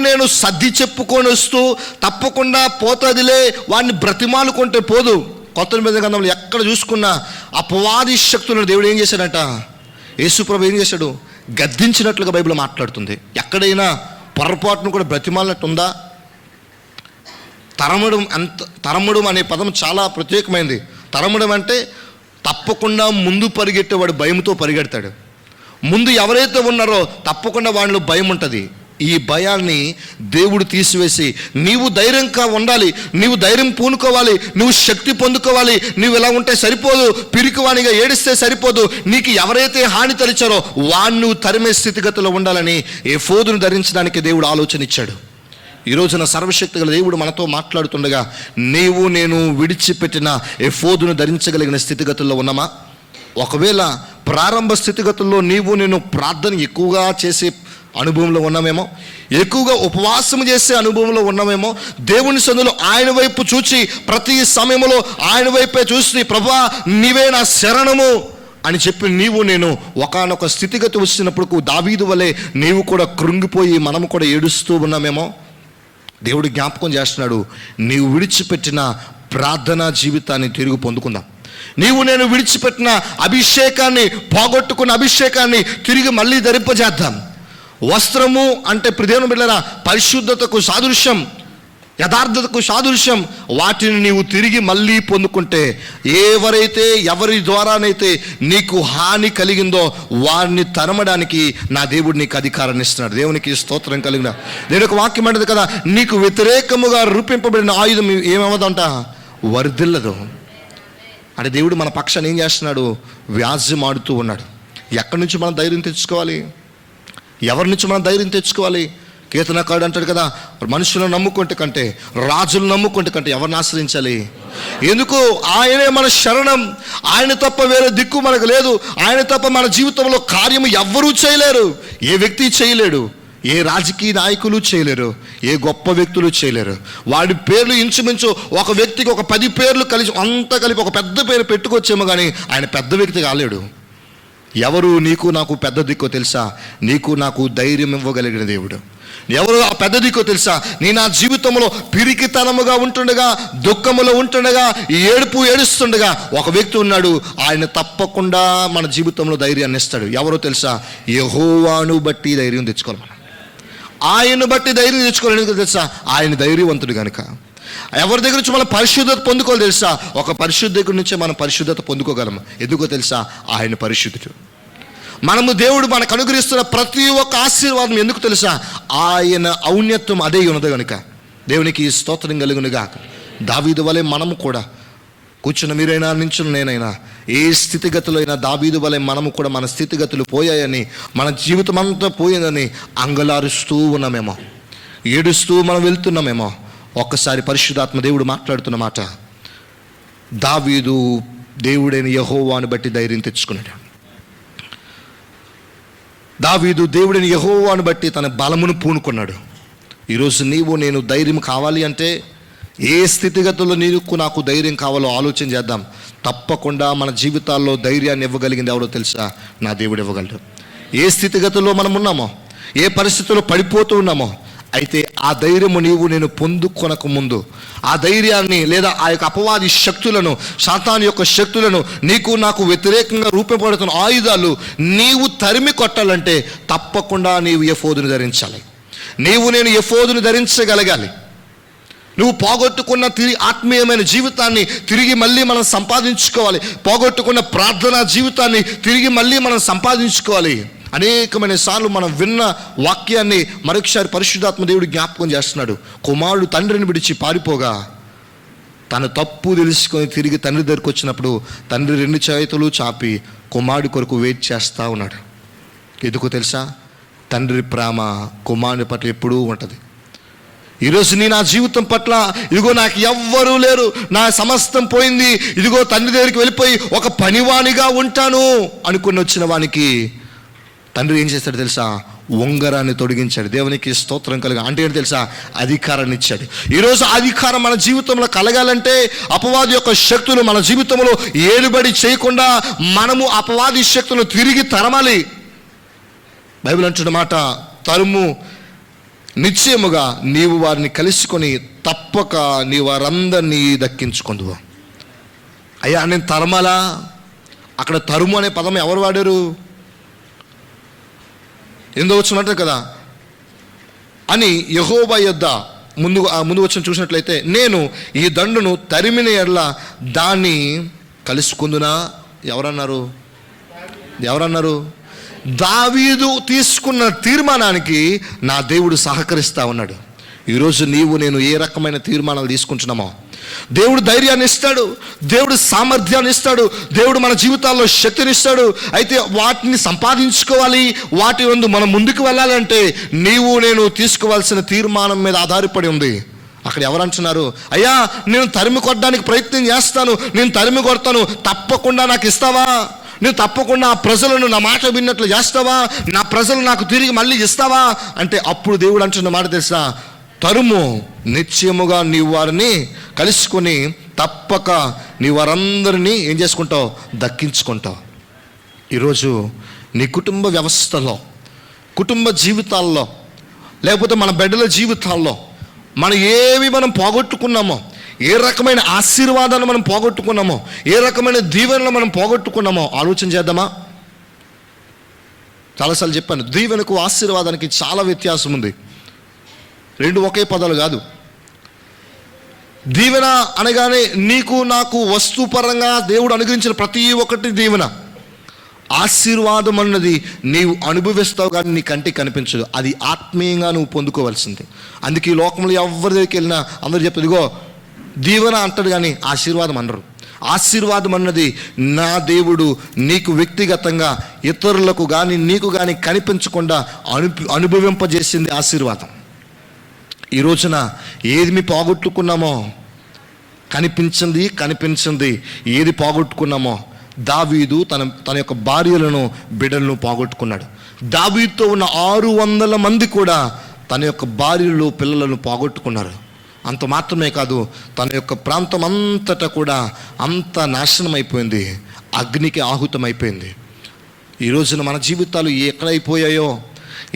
నేను సర్ది చెప్పుకొని వస్తూ తప్పకుండా పోతాదిలే, వాడిని బ్రతిమాలుకుంటే పోదు. కొత్త నిబంధన గ్రంథంలో ఎక్కడ చూసుకున్నా అపవాది శక్తులను దేవుడు ఏం చేశాడంట? యేసుప్రభు ఏం చేశాడు? గద్దించినట్లుగా బైబిల్ మాట్లాడుతుంది. ఎక్కడైనా పొరపాటును కూడా బ్రతిమాలినట్టు ఉందా? తరమడం అనే పదం చాలా ప్రత్యేకమైనది. తరమడం అంటే తప్పకుండా ముందు పరిగెట్టేవాడు భయంతో పరిగెడతాడు. ముందు ఎవరైతే ఉన్నారో తప్పకుండా వాళ్ళలో భయం ఉంటుంది. ఈ భయాన్ని దేవుడు తీసివేసి నీవు ధైర్యంగా ఉండాలి, నీవు ధైర్యం పూనుకోవాలి, నువ్వు శక్తి పొందుకోవాలి, నువ్వు ఇలా ఉంటే సరిపోదు, పిరికివానిగా ఏడిస్తే సరిపోదు, నీకు ఎవరైతే హాని తలిచారో వాణ్ణి నువ్వు తరిమే స్థితిగతిలో ఉండాలని ఎఫోదును ధరించడానికి దేవుడు ఆలోచన ఇచ్చాడు. ఈ రోజున సర్వశక్తి గల దేవుడు మనతో మాట్లాడుతుండగా నీవు నేను విడిచిపెట్టిన ఎఫోదును ధరించగలిగిన స్థితిగతుల్లో ఉన్నామా? ఒకవేళ ప్రారంభ స్థితిగతుల్లో నీవు నేను ప్రార్థన ఎక్కువగా చేసే అనుభవంలో ఉన్నామేమో, ఎక్కువగా ఉపవాసం చేసే అనుభవంలో ఉన్నామేమో, దేవుని సన్నిధిలో ఆయన వైపు చూచి ప్రతి సమయంలో ఆయన వైపే చూసి ప్రభువా నీవే నా శరణము అని చెప్పి నీవు నేను ఒకానొక స్థితిగతి వచ్చినప్పుడు దావీదు వలె నీవు కూడా కృంగిపోయి మనము కూడా ఏడుస్తూ ఉన్నామేమో. దేవుడు జ్ఞాపకం చేస్తున్నాడు, నీవు విడిచిపెట్టిన ప్రార్థనా జీవితాన్ని తిరిగి పొందుకుందాం. నీవు నేను విడిచిపెట్టిన అభిషేకాన్ని, పోగొట్టుకున్న అభిషేకాన్ని తిరిగి మళ్ళీ ధరింపజేద్దాం. వస్త్రము అంటే ప్రియమైన బిడ్డలారా పరిశుద్ధతకు సాదృశ్యం, యథార్థతకు సాదృశ్యం. వాటిని నీవు తిరిగి మళ్ళీ పొందుకుంటే ఎవరి ద్వారానైతే నీకు హాని కలిగిందో వారిని తరమడానికి నా దేవుడు నీకు అధికారాన్ని ఇస్తున్నాడు. దేవునికి స్తోత్రం కలిగిన. నేను ఒక వాక్యం అంటది కదా, నీకు వ్యతిరేకముగా రూపింపబడిన ఆయుధం ఏమవదంట, వర్ధిల్లదు అంటే దేవుడు మన పక్షాన్ని ఏం చేస్తున్నాడు, వ్యాజ్యం ఆడుతూ ఉన్నాడు. ఎక్కడి నుంచి మనం ధైర్యం తెచ్చుకోవాలి, ఎవరి నుంచి మనం ధైర్యం తెచ్చుకోవాలి? కీర్తనకారుడు అంటాడు కదా, మనుషులను నమ్ముకుంటే కంటే రాజులను నమ్ముకుంటే కంటే ఎవరిని ఆశ్రయించాలి? ఎందుకు? ఆయనే మన శరణం. ఆయన తప్ప వేరే దిక్కు మనకు లేదు. ఆయన తప్ప మన జీవితంలో కార్యము ఎవ్వరూ చేయలేరు. ఏ వ్యక్తి చేయలేడు, ఏ రాజకీయ నాయకులు చేయలేరు, ఏ గొప్ప వ్యక్తులు చేయలేరు. వాడి పేర్లు ఇంచుమించు ఒక వ్యక్తికి ఒక 10 పేర్లు కలిసి అంతా కలిపి ఒక పెద్ద పేరు పెట్టుకొచ్చేమో కానీ ఆయన పెద్ద వ్యక్తి కాలేడు. ఎవరు నీకు నాకు పెద్ద దిక్కో తెలుసా? నీకు నాకు ధైర్యం ఇవ్వగలిగిన దేవుడు. ఎవరు ఆ పెద్ద దిక్కో తెలుసా? నీ నా జీవితంలో పిరికితనముగా ఉంటుండగా, దుఃఖములో ఉంటుండగా, ఏడుస్తుండగా ఒక వ్యక్తి ఉన్నాడు. ఆయన తప్పకుండా మన జీవితంలో ధైర్యాన్ని ఇస్తాడు. ఎవరో తెలుసా? యెహోవాను బట్టి ధైర్యం తెచ్చుకోవాలి మనం. ఆయన్ను బట్టి ధైర్యం తెచ్చుకోవాలి. ఎందుకు తెలుసా? ఆయన ధైర్యవంతుడు కనుక. ఎవరి దగ్గర నుంచి మనం పరిశుద్ధత పొందుకోవాలి తెలుసా? ఒక పరిశుద్ధ దగ్గర నుంచే మనం పరిశుద్ధత పొందుకోగలము. ఎందుకో తెలుసా? ఆయన పరిశుద్ధుడు. మనము దేవుడు మనకు అనుగ్రహిస్తున్న ప్రతి ఒక్క ఆశీర్వాదం ఎందుకు తెలుసా? ఆయన ఔన్నత్యం అదే ఉన్నది కనుక. దేవునికి స్తోత్రం కలుగునుగా. దావీదు వలె మనము కూడా, కూర్చున్న మీరైనా నించున్న నేనైనా, ఏ స్థితిగతులు అయినా దావీదు వలె మనము కూడా మన స్థితిగతులు పోయాయని, మన జీవితం అంతా పోయిందని అంగలారుస్తూ ఉన్నామేమో, ఏడుస్తూ మనం వెళ్తున్నామేమో. ఒక్కసారి పరిశుద్ధాత్మ దేవుడు మాట్లాడుతున్న మాట, దావీదు దేవుడైన యెహోవాను బట్టి ధైర్యం తెచ్చుకున్నాడు. దావీదు దేవుడైన యెహోవాను బట్టి తన బలమును పూనుకున్నాడు. ఈరోజు నీవు నేను ధైర్యం కావాలి అంటే ఏ స్థితిగతుల్లో నీకు నాకు ధైర్యం కావాలో ఆలోచన చేద్దాం. తప్పకుండా మన జీవితాల్లో ధైర్యాన్ని ఇవ్వగలిగింది ఎవరో తెలుసా? నా దేవుడు ఇవ్వగలడు. ఏ స్థితిగతుల్లో మనం ఉన్నామో, ఏ పరిస్థితుల్లో పడిపోతూ ఉన్నామో, అయితే ఆ ధైర్యము నీవు నేను పొందుకొనక ముందు ఆ ధైర్యాన్ని లేదా ఆ యొక్క అపవాది శక్తులను, సాతాను యొక్క శక్తులను, నీకు నాకు వ్యతిరేకంగా రూపపడుతున్న ఆయుధాలు నీవు తరిమి కొట్టాలంటే తప్పకుండా నీవు ఎఫోదును ధరించాలి. నీవు నేను ఎఫోదును ధరించగలగాలి. నువ్వు పోగొట్టుకున్న ఆత్మీయమైన జీవితాన్ని తిరిగి మళ్ళీ మనం సంపాదించుకోవాలి. పోగొట్టుకున్న ప్రార్థనా జీవితాన్ని తిరిగి మళ్ళీ మనం సంపాదించుకోవాలి. అనేకమైన సార్లు మనం విన్న వాక్యాన్ని మరొకసారి పరిశుద్ధాత్మ దేవుడు జ్ఞాపకం చేస్తున్నాడు. కుమారుడు తండ్రిని విడిచి పారిపోగా తన తప్పు తెలుసుకొని తిరిగి తండ్రి దగ్గరికి వచ్చినప్పుడు తండ్రి 2 చేతులు చాపి కుమారుడి కొరకు వెయిట్ చేస్తూ ఉన్నాడు. ఎందుకో తెలుసా? తండ్రి ప్రేమ కుమారుని పట్ల ఎప్పుడూ ఉంటుంది. ఈరోజు నీ నా జీవితం పట్ల ఇదిగో నాకు ఎవ్వరూ లేరు, నా సమస్తం పోయింది, ఇదిగో తండ్రి దగ్గరికి వెళ్ళిపోయి ఒక పనివానిగా ఉంటాను అనుకుని వచ్చిన వానికి తండ్రి ఏం చేస్తాడు తెలుసా? ఉంగరాన్ని తొడిగించాడు. దేవునికి స్తోత్రం కలుగా. అంటే ఏంటి తెలుసా? అధికారాన్ని ఇచ్చాడు. ఈరోజు అధికారం మన జీవితంలో కలగాలంటే అపవాది యొక్క శక్తులు మన జీవితంలో ఏలుబడి చేయకుండా మనము అపవాది శక్తులను తిరిగి తరమాలి. బైబిల్ అంటున్న మాట, తరుము నిశ్చయముగా నీవు వారిని కలుసుకొని తప్పక నీ వారందరినీ దక్కించుకుందువు. అయ్యా నేను తరమాలా? అక్కడ తరుము అనే పదం ఎవరు వాడారు? ఎందో వచ్చినట్టు కదా అని యెహోవా యొద్ద ముందు వచ్చిన చూసినట్లయితే, నేను ఈ దండును తరిమిన ఎడల దాన్ని కలుసుకుందునా? ఎవరన్నారు? దావీదు తీసుకున్న తీర్మానానికి నా దేవుడు సహకరిస్తా ఉన్నాడు. ఈరోజు నీవు నేను ఏ రకమైన తీర్మానాలు తీసుకుంటున్నామో, దేవుడు ధైర్యాన్ని ఇస్తాడు, దేవుడు సామర్థ్యాన్ని ఇస్తాడు, దేవుడు మన జీవితాల్లో శక్తిని ఇస్తాడు. అయితే వాటిని సంపాదించుకోవాలి, వాటి యందు మనం ముందుకు వెళ్ళాలంటే నీవు నేను తీసుకోవాల్సిన తీర్మానం మీద ఆధారపడి ఉంది. అక్కడ ఎవరంటున్నారు, అయ్యా నేను తరిమి కొట్టడానికి ప్రయత్నం చేస్తాను, నేను తరిమి కొడతాను, తప్పకుండా నాకు ఇస్తావా? నువ్వు తప్పకుండా ఆ ప్రజలను నా మాట విన్నట్లు చేస్తావా? నా ప్రజలు నాకు తిరిగి మళ్ళీ ఇస్తావా అంటే అప్పుడు దేవుడు అంటున్న మాట తెలుసా, తరుము, నిశ్చయముగా నీవు వారిని కలుసుకొని తప్పక నీ వారందరినీ ఏం చేసుకుంటావు? దక్కించుకుంటావు. ఈరోజు నీ కుటుంబ వ్యవస్థలో, కుటుంబ జీవితాల్లో, లేకపోతే మన బిడ్డల జీవితాల్లో మనం పోగొట్టుకున్నామో, ఏ రకమైన ఆశీర్వాదాన్ని మనం పోగొట్టుకున్నామో, ఏ రకమైన దీవెనలు మనం పోగొట్టుకున్నామో ఆలోచన చేద్దామా? చాలాసార్లు చెప్పాను, దీవెనకు ఆశీర్వాదానికి చాలా వ్యత్యాసం ఉంది. రెండు ఒకే పదాలు కాదు. దీవెన అనగానే నీకు నాకు వస్తుపరంగా దేవుడు అనుగ్రహించిన ప్రతి ఒక్కటి దీవెన. ఆశీర్వాదం అన్నది నీవు అనుభవిస్తావు కానీ నీ కంటికి కనిపించదు, అది ఆత్మీయంగా నువ్వు పొందుకోవాల్సింది. అందుకే ఈ లోకంలో ఎవరి దగ్గరికి వెళ్ళినా అందరూ చెప్పేది, ఇదిగో దీవెన అంటాడు కానీ ఆశీర్వాదం అనరు. ఆశీర్వాదం అన్నది నా దేవుడు నీకు వ్యక్తిగతంగా, ఇతరులకు కానీ నీకు కానీ కనిపించకుండా అనుభవింపజేసింది ఆశీర్వాదం. ఈ రోజున ఏది పోగొట్టుకున్నామో, కనిపించింది ఏది పోగొట్టుకున్నామో, దావీదు తన యొక్క భార్యలను బిడ్డలను పోగొట్టుకున్నాడు. దావీదుతో ఉన్న 600 మంది కూడా తన యొక్క భార్యలు పిల్లలను పోగొట్టుకున్నారు. అంత మాత్రమే కాదు, తన యొక్క ప్రాంతం అంతటా కూడా అంత నాశనం అయిపోయింది, అగ్నికి ఆహుతమైపోయింది. ఈ రోజున మన జీవితాలు ఎక్కడైపోయాయో,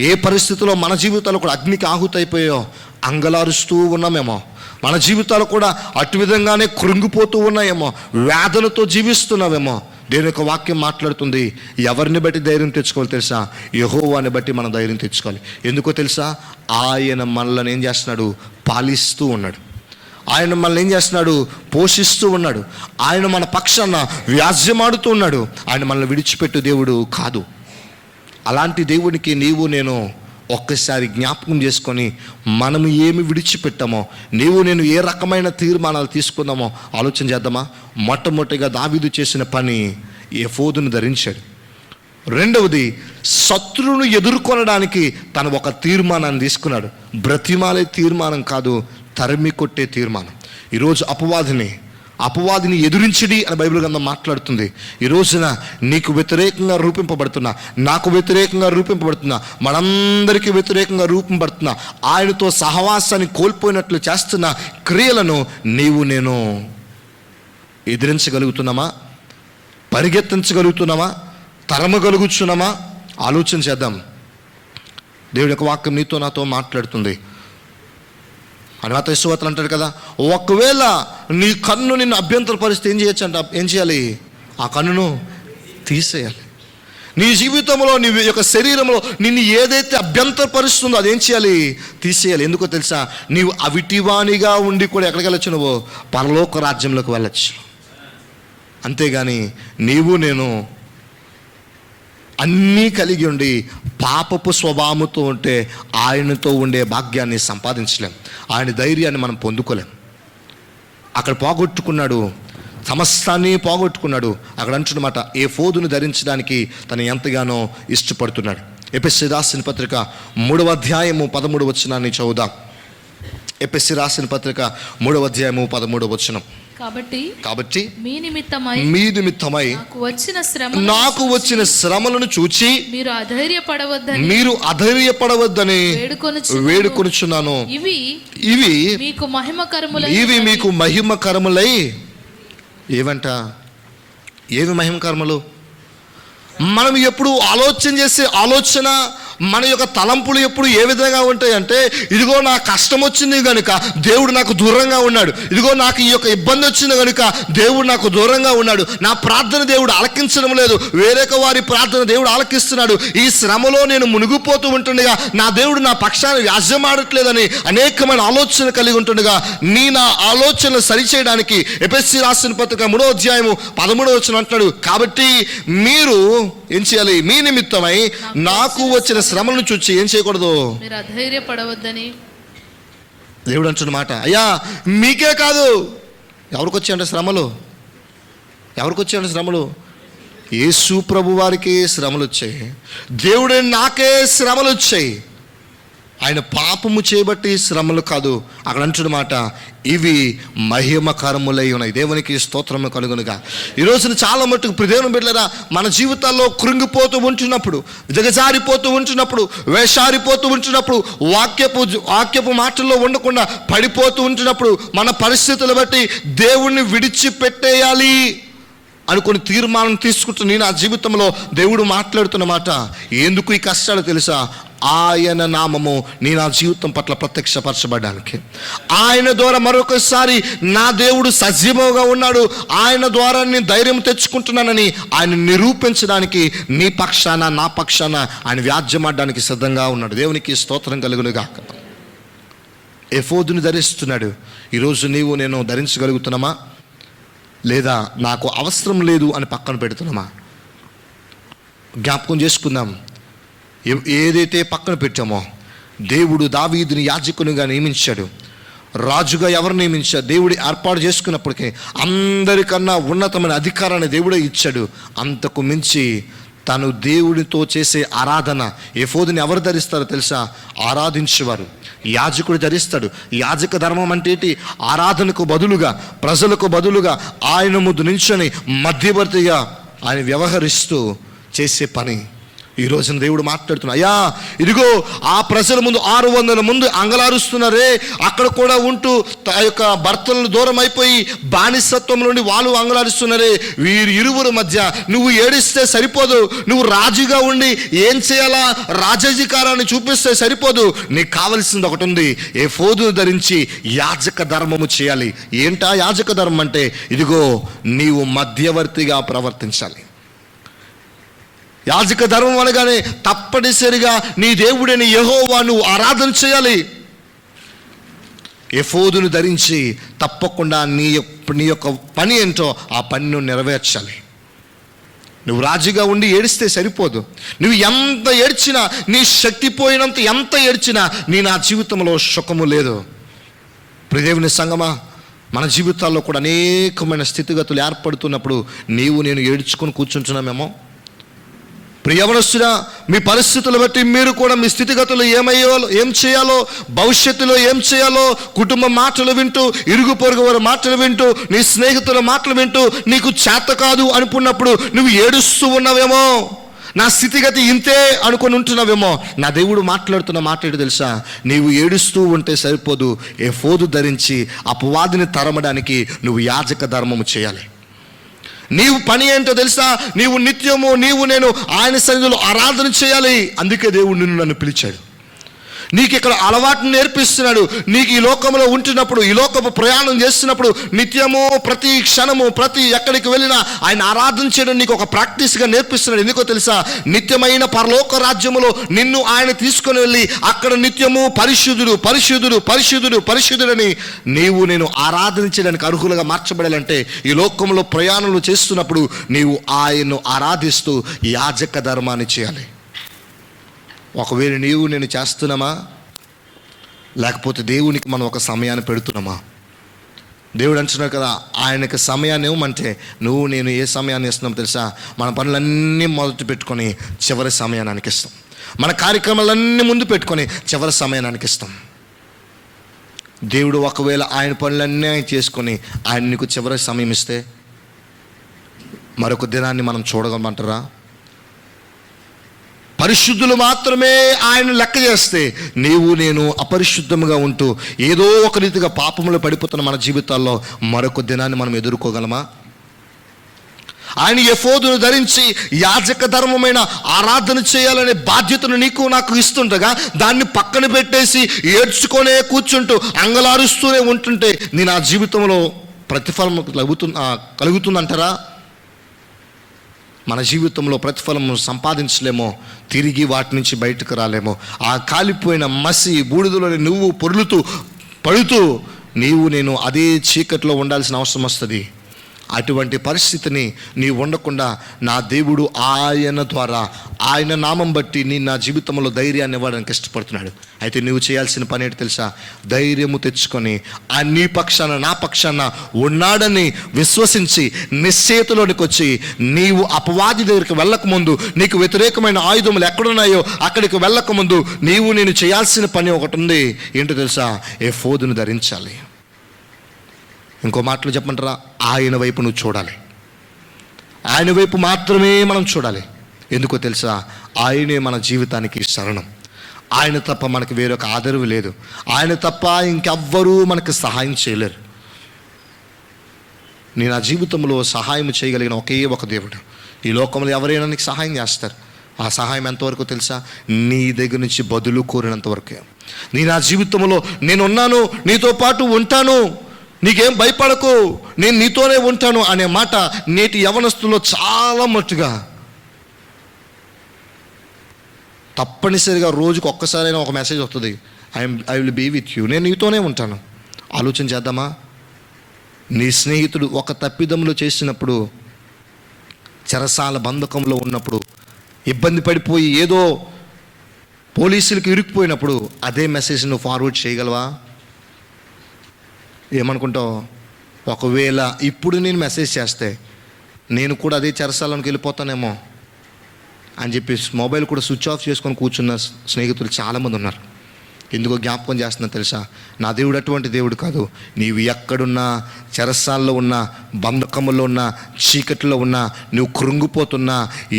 ఏ పరిస్థితిలో మన జీవితాలు కూడా అగ్నికి ఆహుతైపోయాయో అంగలారుస్తూ ఉన్నామేమో, మన జీవితాలు కూడా అటు విధంగానే కృంగిపోతూ ఉన్నాయేమో, వేదనతో జీవిస్తున్నామేమో. దేవుని యొక్క వాక్యం మాట్లాడుతుంది, ఎవరిని బట్టి ధైర్యం తెచ్చుకోవాలి తెలుసా? యెహోవాని బట్టి మనం ధైర్యం తెచ్చుకోవాలి. ఎందుకో తెలుసా? ఆయన మనల్ని ఏం చేస్తున్నాడు? పాలిస్తూ ఉన్నాడు. ఆయన మనల్ని ఏం చేస్తున్నాడు? పోషిస్తూ ఉన్నాడు. ఆయన మన పక్షాన వ్యాజ్యమాడుతూ ఉన్నాడు. ఆయన మనల్ని విడిచిపెట్టు దేవుడు కాదు. అలాంటి దేవునికి నీవు నేను ఒక్కసారి జ్ఞాపకం చేసుకొని మనం ఏమి విడిచిపెట్టామో, నీవు నేను ఏ రకమైన తీర్మానాలు తీసుకున్నామో ఆలోచన చేద్దామా? మొట్టమొదటిగా దావీదు చేసిన పని ఎఫోదును ధరించాడు. రెండవది, శత్రువును ఎదుర్కొనడానికి తను ఒక తీర్మానాన్ని తీసుకున్నాడు. బ్రతిమాలే తీర్మానం కాదు, తరిమి కొట్టే తీర్మానం. ఈరోజు అపవాదిని ఎదురించడి అని బైబిల్ గ్రంథం మాట్లాడుతుంది. ఈ రోజున నీకు వ్యతిరేకంగా రూపింపబడుతున్నా, నాకు వ్యతిరేకంగా రూపింపబడుతున్నా, మనందరికీ వ్యతిరేకంగా రూపింపబడుతున్నా, ఆయనతో సహవాసాన్ని కోల్పోయినట్లు చేస్తున్న క్రియలను నీవు నేను ఎదిరించగలుగుతున్నామా? పరిగెత్తించగలుగుతున్నామా? తరమగలుగుతున్నామా? ఆలోచన చేద్దాం. దేవుడి యొక్క వాక్యం నీతో నాతో మాట్లాడుతుంది. అనివాత యెషువతలు అంటాడు కదా, ఒకవేళ నీ కన్ను నిన్ను అభ్యంతరపరిస్తే ఏం చేయాలి? ఆ కన్నును తీసేయాలి. నీ జీవితంలో, నీ యొక్క శరీరంలో నిన్ను ఏదైతే అభ్యంతరపరుస్తుందో అదేం చేయాలి? తీసేయాలి. ఎందుకో తెలుసా? నీవు అవిటివానిగా ఉండి కూడా ఎక్కడికి వెళ్ళొచ్చు? నువ్వు పరలోక రాజ్యంలోకి వెళ్ళొచ్చు. అంతేగాని నీవు నేను అన్నీ కలిగి ఉండి పాపపు స్వభావంతో ఉంటే ఆయనతో ఉండే భాగ్యాన్ని సంపాదించలేం, ఆయన ధైర్యాన్ని మనం పొందుకోలేం. అక్కడ పోగొట్టుకున్నాడు, సమస్తాన్ని పోగొట్టుకున్నాడు. అక్కడ అంటున్నమాట, ఎఫోదును ధరించడానికి తను ఎంతగానో ఇష్టపడుతున్నాడు. ఎఫెసీ రాసిన పత్రిక 3వ అధ్యాయము 13వ వచనాన్ని చదువుదాం. ఎఫెసీ రాసిన పత్రిక 3వ అధ్యాయము 13వ వచనం. కాబట్టి మీ నిమిత్తమై నాకు వచ్చిన శ్రమలను చూచి మీరు అధైర్యపడవద్దని వేడుకొనుచున్నాను. ఇవి మీకు మహిమకరములై. ఏవంట? ఏవి మహిమకరములు? మనం ఎప్పుడు ఆలోచన చేసే ఆలోచన మన యొక్క తలంపులు ఎప్పుడు ఏ విధంగా ఉంటాయంటే, ఇదిగో నా కష్టం వచ్చింది కనుక దేవుడు నాకు దూరంగా ఉన్నాడు, ఇదిగో నాకు ఈ యొక్క ఇబ్బంది వచ్చింది కనుక దేవుడు నాకు దూరంగా ఉన్నాడు, నా ప్రార్థన దేవుడు ఆలకించడం లేదు, వేరొక వారి ప్రార్థన దేవుడు ఆలకిస్తున్నాడు, ఈ శ్రమలో నేను మునిగిపోతూ ఉంటుండగా నా దేవుడు నా పక్షాన్ని వ్యాజ్యమాడట్లేదని అనేకమైన ఆలోచన కలిగి ఉంటుండగా, నా ఆలోచనలు సరిచేయడానికి ఎఫెసీ రాసిన పత్రిక 3వ అధ్యాయము 13వ వచనం అంటున్నాడు, కాబట్టి మీరు ఏం చేయాలి, మీ నిమిత్తమై నాకు వచ్చిన శ్రమలను చూచి ఏం చేయకూడదు, మీరు అధైర్యపడవద్దని దేవుడు అంటున్న మాట. అయ్యా మీకే కాదు, ఎవరికి వచ్చాయంటే శ్రమలు, ఎవరికి వచ్చాయంటే శ్రమలు, యేసు ప్రభు వారికి శ్రమలు వచ్చాయి, దేవుడే నాకే శ్రమలు వచ్చాయి. ఆయన పాపము చేయబట్టి శ్రమలు కాదు, అక్కడ అంటున్న మాట, ఇవి మహిమకరములై ఉన్నాయి. దేవునికి స్తోత్రము కలుగునుగా. ఈ రోజున చాలా మట్టుకు దేవుని బిడ్డలారా, మన జీవితాల్లో కృంగిపోతూ ఉంటున్నప్పుడు, దిగజారిపోతూ ఉంటున్నప్పుడు, వేషారిపోతూ ఉంటున్నప్పుడు, వాక్యపు మాటల్లో ఉండకుండా పడిపోతూ ఉంటున్నప్పుడు, మన పరిస్థితులు బట్టి దేవుణ్ణి విడిచిపెట్టేయాలి అనుకుని తీర్మానం తీసుకుంటున్న నా జీవితంలో దేవుడు మాట్లాడుతున్న మాట, ఎందుకు ఈ కష్టాలు తెలుసా, ఆయన నామము నా జీవితం పట్ల ప్రత్యక్షపరచబడడానికి, ఆయన ద్వారా మరొకసారి నా దేవుడు సజీవంగా ఉన్నాడు, ఆయన ద్వారా నేను ధైర్యం తెచ్చుకుంటున్నానని ఆయన నిరూపించడానికి నీ పక్షాన నా పక్షాన ఆయన వ్యాజ్యమాడడానికి సిద్ధంగా ఉన్నాడు. దేవునికి స్తోత్రం కలుగునుగాక. ఎఫోదుని ధరిస్తున్నాడు. ఈరోజు నీవు నేను ధరించగలుగుతున్నామా, లేదా నాకు అవసరం లేదు అని పక్కన పెడుతున్నామా? జ్ఞాపకం చేసుకుందాం. ఏదైతే పక్కన పెట్టామో, దేవుడు దావీదుని యాజకునిగా నియమించాడు, రాజుగా ఎవరు నియమించాడు, దేవుడు ఏర్పాటు చేసుకున్నప్పటికీ అందరికన్నా ఉన్నతమైన అధికారాన్ని దేవుడే ఇచ్చాడు. అంతకు మించి తను దేవుడితో చేసే ఆరాధన, ఎఫోదుని ఎవరు ధరిస్తారో తెలుసా, ఆరాధించేవారు. యాజకుడు ధరిస్తాడు. యాజక ధర్మం అంటే ఏంటి, ఆరాధనకు బదులుగా, ప్రజలకు బదులుగా ఆయన ముందు నించొని మధ్యవర్తిగా ఆయన వ్యవహరిస్తూ చేసే పని. ఈ రోజున దేవుడు మాట్లాడుతున్నా, అయ్యా ఇదిగో ఆ ప్రజల ముందు 600 మంది అంగలారుస్తున్నారే, అక్కడ కూడా ఉంటూ ఆ యొక్క భర్తలను దూరం అయిపోయి బానిసత్వం నుండి వాళ్ళు అంగలారుస్తున్నారే, వీరి ఇరువురు మధ్య నువ్వు ఏడిస్తే సరిపోదు, నువ్వు రాజుగా ఉండి ఏం చేయాలా, రాజాధికారాన్ని చూపిస్తే సరిపోదు, నీకు కావలసింది ఒకటి ఉంది, ఎఫోదును ధరించి యాజక ధర్మము చేయాలి. ఏంటా యాజక ధర్మం అంటే, ఇదిగో నీవు మధ్యవర్తిగా ప్రవర్తించాలి. యాజక ధర్మం అనగానే తప్పనిసరిగా నీ దేవుడని యెహోవా నువ్వు ఆరాధన చేయాలి. ఎఫోదును ధరించి తప్పకుండా నీ యొక్క పని ఏంటో ఆ పని నువ్వు నెరవేర్చాలి. నువ్వు రాజుగా ఉండి ఏడిస్తే సరిపోదు. నువ్వు ఎంత ఏడ్చినా, నీ శక్తి పోయినంత ఎంత ఏడ్చినా నా జీవితంలో సుఖము లేదు. ప్రియదేవుని సంగమా, మన జీవితాల్లో కూడా అనేకమైన స్థితిగతులు ఏర్పడుతున్నప్పుడు నీవు నేను ఏడ్చుకొని కూర్చుంటున్నామేమో. ప్రియవనస్తుడా, మీ పరిస్థితులు బట్టి మీరు కూడా మీ స్థితిగతులు ఏం చేయాలో, భవిష్యత్తులో ఏం చేయాలో, కుటుంబ మాటలు వింటూ, ఇరుగు పొరుగు వారి మాటలు వింటూ, నీ స్నేహితుల మాటలు వింటూ నీకు చేత కాదు అనుకున్నప్పుడు నువ్వు ఏడుస్తూ ఉన్నావేమో, నా స్థితిగతి ఇంతే అనుకొని ఉంటున్నావేమో. నా దేవుడు మాట్లాడుతున్న మాట ఏంటి తెలుసా, నీవు ఏడుస్తూ ఉంటే సరిపోదు, ఎఫోదు ధరించి అపవాదిని తరమడానికి నువ్వు యాజక ధర్మము చేయాలి. నీవు పని ఏంటో తెలుసా, నీవు నిత్యము నేను ఆయన సన్నిధిలో ఆరాధన చేయాలి. అందుకే దేవుడు నిన్ను నన్ను పిలిచాడు. నీకు ఇక్కడ అలవాటును నేర్పిస్తున్నాడు. నీకు ఈ లోకంలో ఉంటున్నప్పుడు, ఈ లోకపు ప్రయాణం చేస్తున్నప్పుడు నిత్యము ప్రతి క్షణము ప్రతి ఎక్కడికి వెళ్ళినా ఆయన ఆరాధన చేయడం నీకు ఒక ప్రాక్టీస్గా నేర్పిస్తున్నాడు. ఎందుకో తెలుసా, నిత్యమైన పరలోక రాజ్యములో నిన్ను ఆయన తీసుకొని వెళ్ళి అక్కడ నిత్యము పరిశుద్ధుడు పరిశుద్ధుడు పరిశుద్ధుడు పరిశుద్ధుడని నీవు నేను ఆరాధన చేయడానికి అర్హులుగా మార్చబడాలంటే ఈ లోకంలో ప్రయాణాలు చేస్తున్నప్పుడు నీవు ఆయన్ను ఆరాధిస్తూ యాజక ధర్మాన్ని చేయాలి. ఒకవేళ నీవు నేను చేస్తున్నామా, లేకపోతే దేవునికి మనం ఒక సమయాన్ని పెడుతున్నామా? దేవుడు అంటున్నాడు కదా, ఆయనకి సమయాన్ని ఇవ్వమంటే నువ్వు నేను ఏ సమయాన్ని ఇస్తున్నాం తెలుసా, మన పనులన్నీ మొదటి పెట్టుకొని చివరి సమయానికి ఇస్తాం, మన కార్యక్రమాలన్నీ ముందు పెట్టుకొని చివరి సమయానికి ఇస్తాం. దేవుడు ఒకవేళ ఆయన పనులన్నీ ఆయన చేసుకొని ఆయన నీకు చివరి సమయం ఇస్తే మరొక దినాన్ని మనం చూడగలమంటారా? పరిశుద్ధులు మాత్రమే ఆయన లెక్క చేస్తే నీవు నేను అపరిశుద్ధంగా ఉంటూ ఏదో ఒక రీతిగా పాపంలో పడిపోతున్న మన జీవితాల్లో మరొక దినాన్ని మనం ఎదుర్కోగలమా? ఆయన ఎఫోదును ధరించి యాజక ధర్మమైన ఆరాధన చేయాలనే బాధ్యతను నీకు నాకు ఇస్తుండగా దాన్ని పక్కన పెట్టేసి ఏడ్చుకొనే కూర్చుంటూ అంగలారుస్తూనే ఉంటుంటే నీ నా జీవితంలో ప్రతిఫలం కలుగుతుందంటారా? మన జీవితంలో ప్రతిఫలం సంపాదించలేమో, తిరిగి వాటి నుంచి బయటకు రాలేమో. ఆ కాలిపోయిన మసి బూడిదలో నువ్వు పడుతూ నేను అదే చీకట్లో ఉండాల్సిన అవసరం వస్తుంది. అటువంటి పరిస్థితిని నీవు ఉండకుండా నా దేవుడు ఆయన ద్వారా, ఆయన నామం బట్టి నీ నా జీవితంలో ధైర్యాన్ని ఇవ్వడానికి ఇష్టపడుతున్నాడు. అయితే నువ్వు చేయాల్సిన పని ఏంటి తెలుసా? ధైర్యము తెచ్చుకొని ఆ నీ పక్షాన నా పక్షాన ఉన్నాడని విశ్వసించి నిశ్చేతలోనికి వచ్చి నీవు అపవాది దగ్గరికి వెళ్ళకముందు, నీకు వ్యతిరేకమైన ఆయుధములు ఎక్కడున్నాయో అక్కడికి వెళ్ళకముందు నేను చేయాల్సిన పని ఒకటి ఉంది. ఏంటో తెలుసా? ఎఫోదును ధరించాలి. ఇంకో మాటలు చెప్పమంటారా? ఆయన వైపు నువ్వు చూడాలి. ఆయన వైపు మాత్రమే మనం చూడాలి. ఎందుకో తెలుసా? ఆయనే మన జీవితానికి శరణం. ఆయన తప్ప మనకు వేరొక ఆదరవు లేదు. ఆయన తప్ప ఇంకెవ్వరూ మనకు సహాయం చేయలేరు. నేను ఆ జీవితంలో సహాయం చేయగలిగిన ఒకే ఒక దేవుడు. ఈ లోకంలో ఎవరైనా నీకు సహాయం చేస్తారు. ఆ సహాయం ఎంతవరకు తెలుసా? నీ దగ్గర నుంచి బదులు కోరినంత వరకే. నేను ఆ జీవితంలో నేనున్నాను, నీతో పాటు ఉంటాను, నీకేం భయపడకు, నేను నీతోనే ఉంటాను అనే మాట నేటి యవనస్తుల్లో చాలా మట్టుగా తప్పనిసరిగా రోజుకు ఒక్కసారైనా ఒక మెసేజ్ వస్తుంది, I will be with you, నేను నీతోనే ఉంటాను. ఆలోచన చేద్దామా? నీ స్నేహితుడు ఒక తప్పిదంలో చేసినప్పుడు, చెరసాల బంధకంలో ఉన్నప్పుడు, ఇబ్బంది పడిపోయి ఏదో పోలీసులకు ఇరుక్కుపోయినప్పుడు అదే మెసేజ్ నువ్వు ఫార్వర్డ్ చేయగలవా? ఏమనుకుంటావు? ఒకవేళ ఇప్పుడు నేను మెసేజ్ చేస్తే నేను కూడా అదే చెరసాలకు వెళ్ళిపోతానేమో అని చెప్పి మొబైల్ కూడా స్విచ్ ఆఫ్ చేసుకొని కూర్చున్న స్నేహితులు చాలామంది ఉన్నారు. ఎందుకో జ్ఞాపకం చేస్తున్నా తెలుసా? నా దేవుడు అటువంటి దేవుడు కాదు. నీవు ఎక్కడున్నా, చెరసాల్లో ఉన్నా, బంధకములో ఉన్నా, చీకట్లో ఉన్నా, నువ్వు కృంగిపోతున్నా,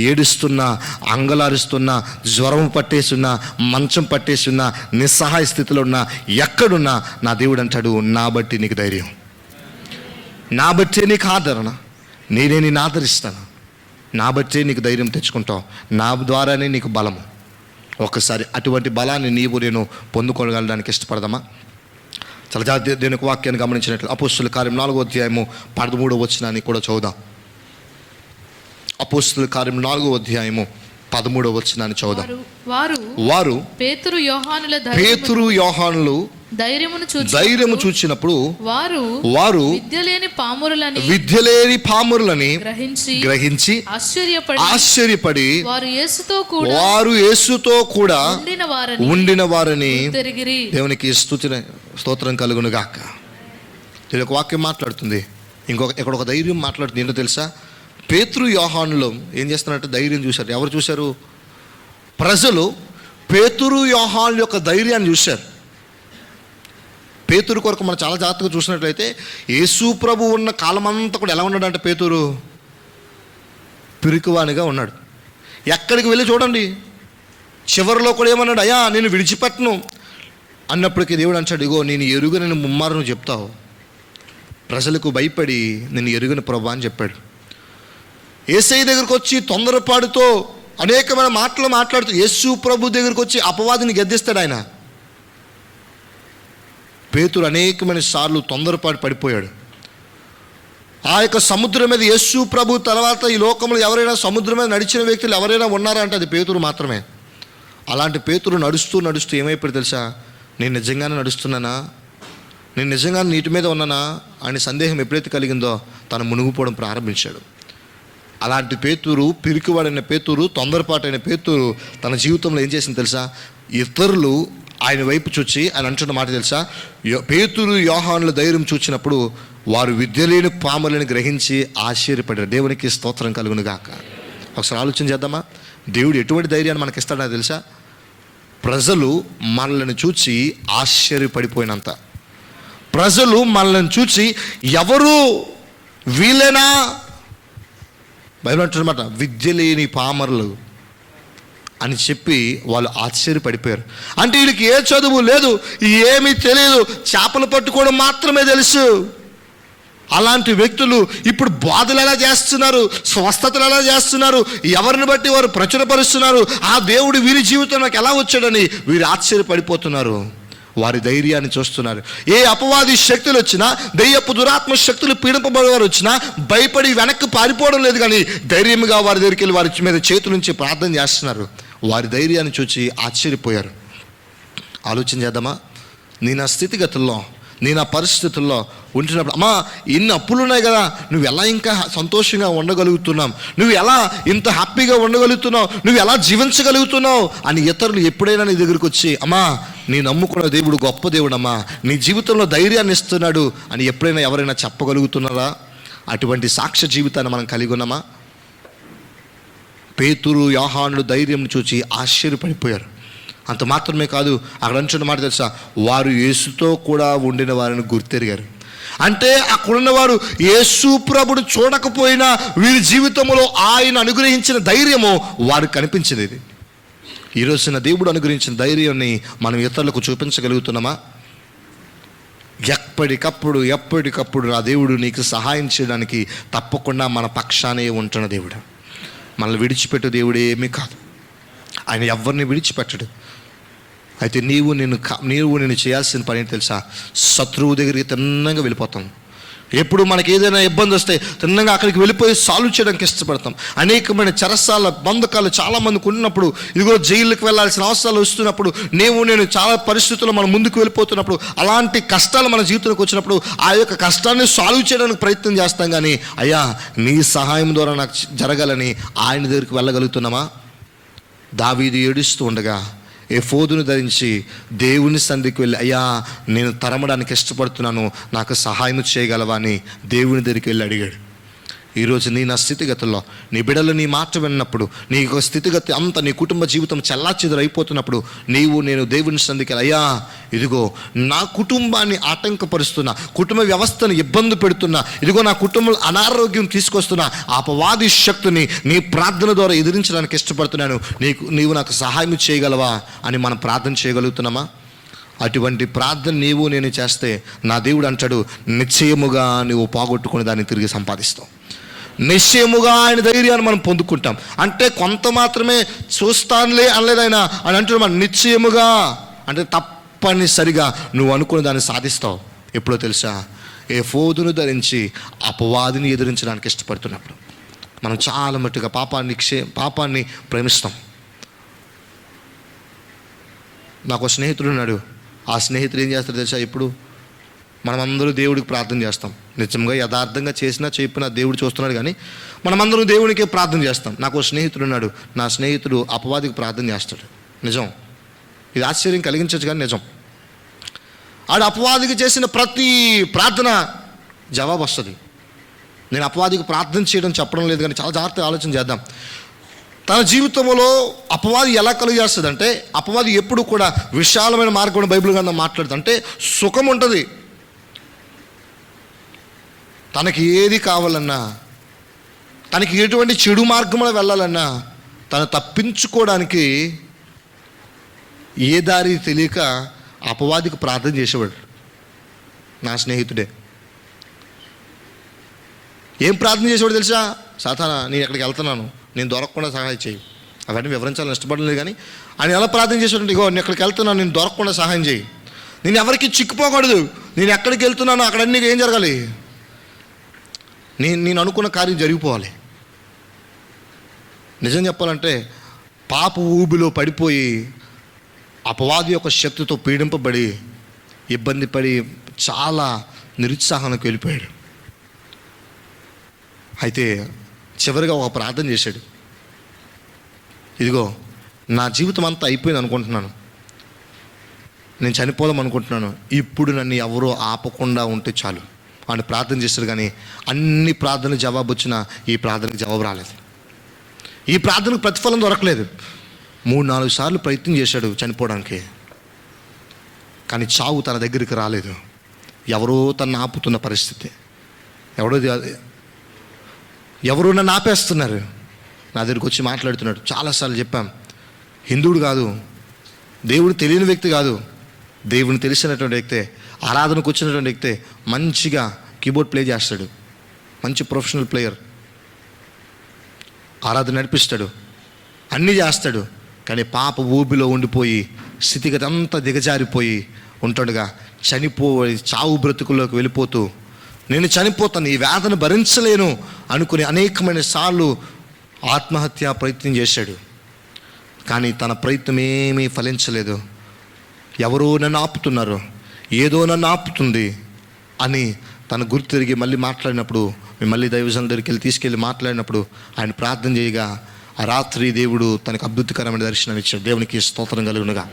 ఏడుస్తున్నా, అంగలారుస్తున్నా, జ్వరం పట్టేస్తున్నా, మంచం పట్టేస్తున్నా, నిస్సహాయ స్థితిలో ఉన్నా, ఎక్కడున్నా నా దేవుడు అంటాడు, నా బట్టి నీకు ధైర్యం, నా బట్టే నీకు ఆదరణ, నేనే నిన్ను ఆదరిస్తాను, నా బట్టే నీకు ధైర్యం తెచ్చుకుంటావు, నా ద్వారానే నీకు బలము. ఒకసారి అటువంటి బలాన్ని నేను పొందుకోగలడానికి ఇష్టపడదామా? చాలా జాగ్రత్త దేవునికి వాక్యాన్ని గమనించినట్లు అపోస్తుల కార్యం 4వ అధ్యాయము 13వ వచనాన్ని కూడా చదువుదాం. అపోస్తుల కార్యం 4వ అధ్యాయము 13వ వచనాన్ని చదువుదాం. వారు పేతురు యోహానులు ధైర్యము చూచినప్పుడు వారు విద్యలేని పామరులని గ్రహించి ఆశ్చర్యపడి వారు యేసుతో కూడా ఉండిన వారిని దేవునికి స్తోత్రం కలుగును గాక. ఇది ఒక వాక్యం మాట్లాడుతుంది. ఇక్కడ ఒక ధైర్యం మాట్లాడుతుంది. ఏంటో తెలుసా? పేతురు యోహానులు ఏం చేస్తున్నారంటే ధైర్యం చూశారు. ఎవరు చూశారు? ప్రజలు పేతురు యోహాను యొక్క ధైర్యాన్ని చూశారు. పేతురు కొరకు మనం చాలా జాగ్రత్తగా చూసినట్లయితే యేసు ప్రభు ఉన్న కాలమంతా కూడా ఎలా ఉన్నాడు అంటే పేతురు పిరికివానిగా ఉన్నాడు. ఎక్కడికి వెళ్ళి చూడండి, చివరిలో కూడా ఏమన్నాడు? అయ్యా నేను విడిచిపెట్టను అన్నప్పటికీ దేవుడు అంటాడు, ఇగో నేను ఎరుగని ముమ్మారు నువ్వు చెప్తావు. ప్రజలకు భయపడి నేను ఎరుగని ప్రభు అని చెప్పాడు. యేసయ్య దగ్గరికి వచ్చి తొందరపాటుతో అనేకమైన మాటలు మాట్లాడుతూ యేసు ప్రభు దగ్గరికి వచ్చి అపవాదిని గద్దిస్తాడు ఆయన. పేతురు అనేకమైన సార్లు తొందరపాటు పడిపోయాడు. ఆ యొక్క సముద్రం మీద యేసు ప్రభు తర్వాత ఈ లోకంలో ఎవరైనా సముద్రం మీద నడిచిన వ్యక్తులు ఎవరైనా ఉన్నారా అంటే అది పేతురు మాత్రమే. అలాంటి పేతురు నడుస్తూ ఏమైపోయాడు తెలుసా? నేను నిజంగానే నడుస్తున్నానా, నేను నిజంగానే నీటి మీద ఉన్నానా అని సందేహం ఎప్పుడైతే కలిగిందో తను మునిగిపోవడం ప్రారంభించాడు. అలాంటి పేతురు, పిరికివాడైన పేతురు, తొందరపాటైన పేతురు తన జీవితంలో ఏం చేసింది తెలుసా? ఇతరులు ఆయన వైపు చూచి ఆయన అంటున్న మాట తెలుసా? పేతురు యోహానుల ధైర్యం చూచినప్పుడు వారు విద్యలేని పాములను గ్రహించి ఆశ్చర్యపడారు. దేవునికి స్తోత్రం కలుగును గాక. ఒకసారి ఆలోచన చేద్దామా? దేవుడు ఎటువంటి ధైర్యాన్ని మనకి ఇస్తాడో తెలుసా? ప్రజలు మనల్ని చూచి ఆశ్చర్యపడిపోయినంత, ప్రజలు మనల్ని చూచి ఎవరు వీళ్ళేనా బైబిల్ అంటున్నమాట, విద్య లేని పామరులు అని చెప్పి వాళ్ళు ఆశ్చర్యపడిపోయారు. అంటే వీళ్ళకి ఏ చదువు లేదు, ఏమీ తెలియదు, చేపలు పట్టుకోవడం మాత్రమే తెలుసు. అలాంటి వ్యక్తులు ఇప్పుడు బాధలు ఎలా చేస్తున్నారు, స్వస్థతలు ఎలా చేస్తున్నారు, ఎవరిని బట్టి వారు ప్రచురపరుస్తున్నారు, ఆ దేవుడు వీరి జీవితంలోకి ఎలా వచ్చాడని వీరు ఆశ్చర్యపడిపోతున్నారు. వారి ధైర్యాన్ని చూస్తున్నారు. ఏ అపవాది శక్తులు వచ్చినా, దెయ్యపు దురాత్మ శక్తులు పీడింపబడేవారు వచ్చినా భయపడి వెనక్కి పారిపోవడం లేదు, కానీ ధైర్యంగా వారి దగ్గరికి వెళ్ళి వారి మీద చేతుల నుంచి ప్రార్థన చేస్తున్నారు. వారి ధైర్యాన్ని చూసి ఆశ్చర్యపోయారు. ఆలోచన చేద్దామా? నీ నా స్థితిగతుల్లో, నీ నా పరిస్థితుల్లో ఉంటున్నప్పుడు, అమ్మా ఇన్ని అప్పులు ఉన్నాయి కదా, నువ్వు ఎలా ఇంకా సంతోషంగా ఉండగలుగుతున్నావు, నువ్వు ఎలా ఇంత హ్యాపీగా ఉండగలుగుతున్నావు, నువ్వు ఎలా జీవించగలుగుతున్నావు అని ఇతరులు ఎప్పుడైనా నీ దగ్గరికి వచ్చి, అమ్మా నీ నమ్ముకున్న దేవుడు గొప్ప దేవుడమ్మా, నీ జీవితంలో ధైర్యాన్ని ఇస్తున్నాడు అని ఎప్పుడైనా ఎవరైనా చెప్పగలుగుతున్నారా? అటువంటి సాక్ష్య జీవితాన్ని మనం కలిగి ఉన్నామా? పేతురు, యోహానులు ధైర్యం చూచి ఆశ్చర్యపడిపోయారు. అంత మాత్రమే కాదు, అక్కడ అంటున్న మాట తెలుసా, వారు యేసుతో కూడా ఉండిన వారిని గుర్తెరిగారు. అంటే అక్కడున్న వారు యేసు ప్రభుని చూడకపోయినా వీరి జీవితంలో ఆయన అనుగ్రహించిన ధైర్యము వారికి కనిపించింది. ఇది ఈరోజున దేవుడు అనుగ్రహించిన ధైర్యాన్ని మనం ఇతరులకు చూపించగలుగుతున్నామా? ఎప్పటికప్పుడు నా దేవుడు నీకు సహాయం చేయడానికి తప్పకుండా మన పక్షానే ఉంటున్న దేవుడు. మనల్ని విడిచిపెట్టే దేవుడు ఏమీ కాదు. ఆయన ఎవరిని విడిచిపెట్టడు. అయితే నీవు నేను చేయాల్సిన పని ఏంటి తెలుసా? శత్రువు దగ్గరికి తిన్నగా వెళ్ళిపోతాం. ఎప్పుడు మనకి ఏదైనా ఇబ్బంది వస్తే తిన్నగా అక్కడికి వెళ్ళిపోయి సాల్వ్ చేయడానికి ఇష్టపడతాం. అనేకమైన చెరసాల బంధకాలు చాలామందికి ఉన్నప్పుడు, ఇదిగో జైలుకి వెళ్ళాల్సిన అవసరాలు వస్తున్నప్పుడు, నేను చాలా పరిస్థితుల్లో మనం ముందుకు వెళ్ళిపోతున్నప్పుడు, అలాంటి కష్టాలు మన జీవితంలోకి వచ్చినప్పుడు ఆ యొక్క కష్టాన్ని సాల్వ్ చేయడానికి ప్రయత్నం చేస్తాం. కానీ అయ్యా నీ సహాయం ద్వారా నాకు జరగాలని ఆయన దగ్గరికి వెళ్ళగలుగుతున్నామా? దావీదు ఏడుస్తూ ఉండగా ఎఫోదును ధరించి దేవుని సన్నిధికి వెళ్ళి, అయ్యా నేను తరమడానికి ఇష్టపడుతున్నాను, నాకు సహాయం చేయగలవా అని దేవుని దగ్గరికి వెళ్ళి అడిగాడు. ఈరోజు నీ నా స్థితిగతుల్లో, నీ బిడ్డలు నీ మాట విన్నప్పుడు, నీ స్థితిగతి అంతా, నీ కుటుంబ జీవితం చెల్లాచెదురు అయిపోతున్నప్పుడు నేను దేవుని సన్నిధికి వెళ్ళి, అయ్యా ఇదిగో నా కుటుంబాన్ని ఆటంకపరుస్తున్నా, కుటుంబ వ్యవస్థను ఇబ్బంది పెడుతున్నా, ఇదిగో నా కుటుంబంలో అనారోగ్యం తీసుకొస్తున్నా అపవాది శక్తిని నీ ప్రార్థన ద్వారా ఎదిరించడానికి ఇష్టపడుతున్నాను, నీవు నాకు సహాయం చేయగలవా అని మనం ప్రార్థన చేయగలుగుతున్నామా? అటువంటి ప్రార్థన నేను చేస్తే నా దేవుడు అంటాడు, నిశ్చయముగా నువ్వు పోగొట్టుకుని దాన్ని తిరిగి సంపాదిస్తావు. నిశ్చయముగా ఆయన ధైర్యాన్ని మనం పొందుకుంటాం. అంటే కొంత మాత్రమే చూస్తానులే అనలేదు ఆయన అని అంటున్నాం. నిశ్చయముగా అంటే తప్పనిసరిగా నువ్వు అనుకున్న దాన్ని సాధిస్తావు. ఎప్పుడో తెలుసా? ఎఫోదును ధరించి అపవాదిని ఎదిరించడానికి ఇష్టపడుతున్నప్పుడు. మనం చాలా మట్టుగా పాపాన్ని ప్రేమిస్తాం. నాకు ఒక స్నేహితుడు ఉన్నాడు. ఆ స్నేహితుడు ఏం చేస్తాడు తెలుసా? ఇప్పుడు మనమందరూ దేవుడికి ప్రార్థన చేస్తాం. నిజంగా యథార్థంగా చేసినా చెప్పినా దేవుడు చూస్తున్నాడు, కానీ మనమందరం దేవునికే ప్రార్థన చేస్తాం. నాకు ఒక స్నేహితుడు ఉన్నాడు. నా స్నేహితుడు అపవాదికి ప్రార్థన చేస్తాడు. నిజం, ఇది ఆశ్చర్యం కలిగించవచ్చు కానీ నిజం. ఆడు అపవాదికి చేసిన ప్రతి ప్రార్థన జవాబు వస్తుంది. నేను అపవాదికి ప్రార్థన చేయడం చెప్పడం లేదు, కానీ చాలా జాగ్రత్తగా ఆలోచన చేద్దాం. తన జీవితంలో అపవాది ఎలా కలుగజేస్తుందంటే, అపవాది ఎప్పుడు కూడా విశాలమైన మార్గం బైబిల్ గ్రంథం మాట్లాడుతుంది. అంటే సుఖం ఉంటుంది. తనకి ఏది కావాలన్నా, తనకి ఎటువంటి చెడు మార్గంలో వెళ్ళాలన్నా, తను తప్పించుకోవడానికి ఏ దారి తెలియక అపవాదికి ప్రార్థన చేసేవాడు. నా స్నేహితుడే ఏం ప్రార్థన చేసేవాడు తెలుసా? సాతానా, నేను ఎక్కడికి వెళ్తున్నాను, నేను దొరకకుండా సహాయం చేయి. అవన్నీ వివరించాలని ఇష్టపడలేదు, కానీ ఆయన ఎలా ప్రార్థన చేసేవాడు? ఇగో నేను ఎక్కడికి వెళ్తున్నాను, నేను దొరకకుండా సహాయం చేయి. నేను ఎవరికి చిక్కుపోకూడదు. నేను ఎక్కడికి వెళ్తున్నాను అక్కడ అన్నీ ఏం జరగాలి? నేను అనుకున్న కార్యం జరిగిపోవాలి. నిజం చెప్పాలంటే పాప ఊబిలో పడిపోయి అపవాది యొక్క శక్తితో పీడింపబడి ఇబ్బంది పడి చాలా నిరుత్సాహానికి వెళ్ళిపోయాడు. అయితే చివరిగా ఒక ప్రార్థన చేశాడు. ఇదిగో నా జీవితం అంతా అయిపోయింది అనుకుంటున్నాను, నేను చనిపోదాం అనుకుంటున్నాను, ఇప్పుడు నన్ను ఎవరో ఆపకుండా ఉంటే చాలు అని ప్రార్థన చేశాడు. కానీ అన్ని ప్రార్థనలు జవాబు వచ్చినా ఈ ప్రార్థనకు జవాబు రాలేదు. ఈ ప్రార్థనకు ప్రతిఫలం దొరకలేదు. 3-4 సార్లు ప్రయత్నం చేశాడు చనిపోవడానికి, కానీ చావు తన దగ్గరికి రాలేదు. ఎవరో తను ఆపుతున్న పరిస్థితి, ఎవరో నన్ను ఆపేస్తున్నారు. నా దగ్గరికి వచ్చి మాట్లాడుతున్నాడు. చాలాసార్లు చెప్పాం, హిందువుడు కాదు, దేవుడు తెలియని వ్యక్తి కాదు, దేవుని తెలిసినటువంటి వ్యక్తే, ఆరాధనకు వచ్చినటువంటి వ్యక్తే, మంచిగా కీబోర్డ్ ప్లే చేస్తాడు, మంచి ప్రొఫెషనల్ ప్లేయర్, ఆరాధన నడిపిస్తాడు, అన్నీ చేస్తాడు. కానీ పాప ఊబిలో ఉండిపోయి స్థితిగతి అంతా దిగజారిపోయి ఉంటాడుగా, చనిపోయి చావు బ్రతుకుల్లోకి వెళ్ళిపోతూ నేను చనిపోతాను, ఈ వేదన భరించలేను అనుకుని అనేకమైన సార్లు ఆత్మహత్య ప్రయత్నం చేశాడు. కానీ తన ప్రయత్నం ఏమీ ఫలించలేదు. ఎవరో నన్ను ఆపుతున్నారు, ఏదో నన్ను ఆపుతుంది అని తన గుర్తిరిగి మళ్ళీ మాట్లాడినప్పుడు, మళ్ళీ దైవజనుల దగ్గరికి వెళ్ళి తీసుకెళ్ళి మాట్లాడినప్పుడు ఆయన ప్రార్థన చేయగా ఆ రాత్రి దేవుడు తనకు అద్భుతకరమైన దర్శనం ఇచ్చాడు. దేవునికి స్తోత్రం కలుగునుగా.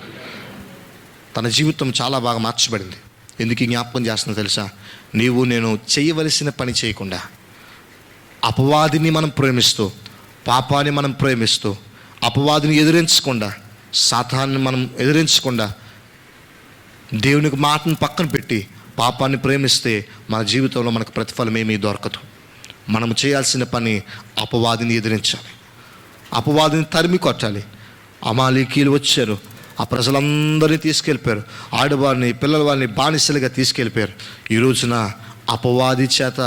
తన జీవితం చాలా బాగా మార్చబడింది. ఎందుకు ఈ జ్ఞాపకం చేస్తున్నా తెలుసా? నీవు నేను చేయవలసిన పని చేయకుండా, అపవాదిని మనం ప్రేమిస్తూ, పాపాన్ని మనం ప్రేమిస్తూ, అపవాదిని ఎదిరించకుండా, సాతాన్ని మనం ఎదిరించకుండా, దేవునికి మాటను పక్కన పెట్టి పాపాన్ని ప్రేమిస్తే మన జీవితంలో మనకు ప్రతిఫలం ఏమీ దొరకదు. మనం చేయాల్సిన పని అపవాదిని ఎదిరించాలి, అపవాదిని తరిమి కొట్టాలి. అమాలీకీలు వచ్చారు, ఆ ప్రజలందరినీ తీసుకెళ్ళిపోయారు, ఆడవారిని పిల్లలవారిని బానిసలుగా తీసుకెళ్ళిపోయారు. ఈ రోజున అపవాది చేత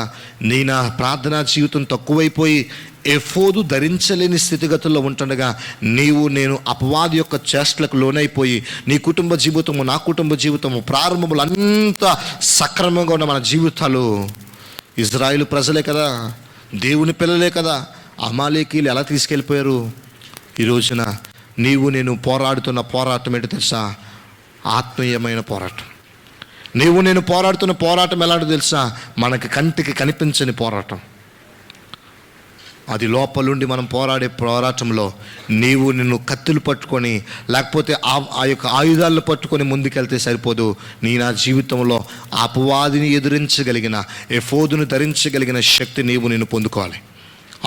నీ నా ప్రార్థనా జీవితం తక్కువైపోయి ఎఫోదు ధరించలేని స్థితిగతుల్లో ఉంటుండగా నీవు నేను అపవాది యొక్క చేష్టలకు లోనైపోయి నీ కుటుంబ జీవితము నా కుటుంబ జీవితము ప్రారంభములు అంతా సక్రమంగా ఉన్న మన జీవితాలు ఇజ్రాయేలు ప్రజలే కదా, దేవుని పిల్లలే కదా, అమాలేకీలు ఎలా తీసుకెళ్ళిపోయారు? ఈ రోజున నీవు నేను పోరాడుతున్న పోరాటం ఏంటో తెలుసా? ఆత్మీయమైన పోరాటం. నీవు నేను పోరాడుతున్న పోరాటం ఎలాంటో తెలుసా? మనకి కంటికి కనిపించని పోరాటం. అది లోపలుండి మనం పోరాడే పోరాటంలో నీవు నిన్ను కత్తులు పట్టుకొని లేకపోతే ఆ యొక్క ఆయుధాలను పట్టుకొని ముందుకెళ్తే సరిపోదు. నీ నా జీవితంలో అపవాదిని ఎదిరించగలిగిన, ఎఫోదును ధరించగలిగిన శక్తి నీవు నేను పొందుకోవాలి.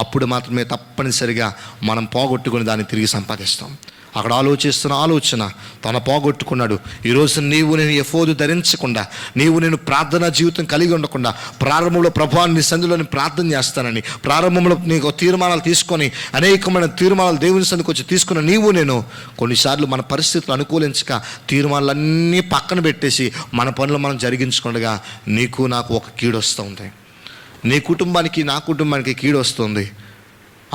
అప్పుడు మాత్రమే తప్పనిసరిగా మనం పోగొట్టుకుని దాన్ని తిరిగి సంపాదిస్తాం. అక్కడ ఆలోచిస్తున్న ఆలోచన తన పోగొట్టుకున్నాడు. ఈరోజు నీవు నేను ఎఫోదు ధరించకుండా, నీవు నేను ప్రార్థనా జీవితం కలిగి ఉండకుండా, ప్రారంభంలో ప్రభువాన్ని నీ సన్నిధిలో ప్రార్థన చేస్తానని ప్రారంభంలో నీకు తీర్మానాలు తీసుకొని అనేకమైన తీర్మానాలు దేవుని సన్నిధికి వచ్చి తీసుకున్న నీవు నేను కొన్నిసార్లు మన పరిస్థితులు అనుకూలించక తీర్మానాలన్నీ పక్కన పెట్టేసి మన పనులు మనం జరిగించుకుండగా నీకు నాకు ఒక కీడు వస్తుంది, నీ కుటుంబానికి నా కుటుంబానికి కీడు వస్తుంది.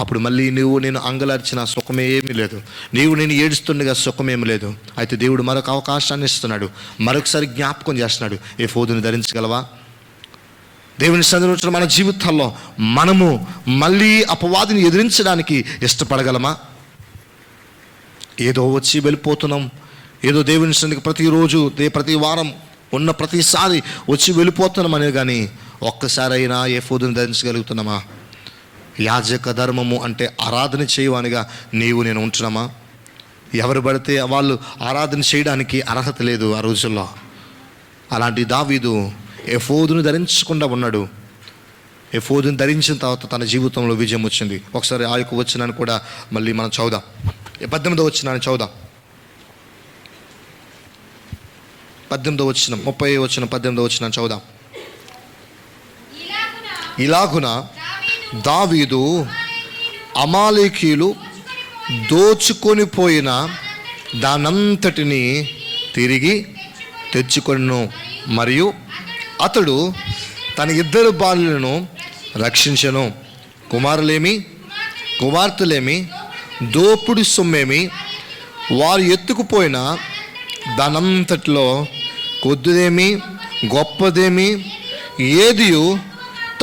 అప్పుడు మళ్ళీ నువ్వు నేను అంగలార్చిన సుఖమేమీ లేదు, నీవు నేను ఏడుస్తుండగా సుఖమేమి లేదు. అయితే దేవుడు మరొక అవకాశాన్ని ఇస్తున్నాడు, మరొకసారి జ్ఞాపకం చేస్తున్నాడు. ఎఫోదుని ధరించగలవా? దేవుని సన్నిధిలో మన జీవితాల్లో మనము మళ్ళీ అపవాదిని ఎదిరించడానికి ఇష్టపడగలమా? ఏదో వచ్చి వెళ్ళిపోతున్నాం, ఏదో దేవుని సన్నిధికి ప్రతిరోజు ప్రతి వారం ఉన్న ప్రతిసారి వచ్చి వెళ్ళిపోతున్నాం అనే కానీ ఒక్కసారైనా ఎఫోదుని ధరించగలుగుతున్నామా? యాజక ధర్మము అంటే ఆరాధన చేయవానిగా నీవు నేను ఉంటున్నామా? ఎవరు పడితే వాళ్ళు ఆరాధన చేయడానికి అర్హత లేదు ఆ రోజుల్లో. అలాంటి దావీదు ఎఫోదును ధరించకుండా ఉన్నాడు. ఎఫోదును ధరించిన తర్వాత తన జీవితంలో విజయం వచ్చింది. ఒకసారి ఆ యొక్క వచనాన్ని కూడా మళ్ళీ మనం చదువుదాం. 18వ వచనాన్ని చదువుదాం. 18వ వచనం 30వ వచనం 18వ వచనాన్ని చదువుదాం. ఇలాగున దావీదు అమాలేకీలు దోచుకొని పోయిన దానంతటిని తిరిగి తెచ్చుకొనెను, మరియు అతడు తన 2 భార్యలను రక్షించెను. కుమారులేమి కుమార్తెలేమి దోపుడు సొమ్మేమి వారు ఎత్తుకుపోయిన దానంతటిలో కొద్దిదేమి గొప్పదేమి ఏదియు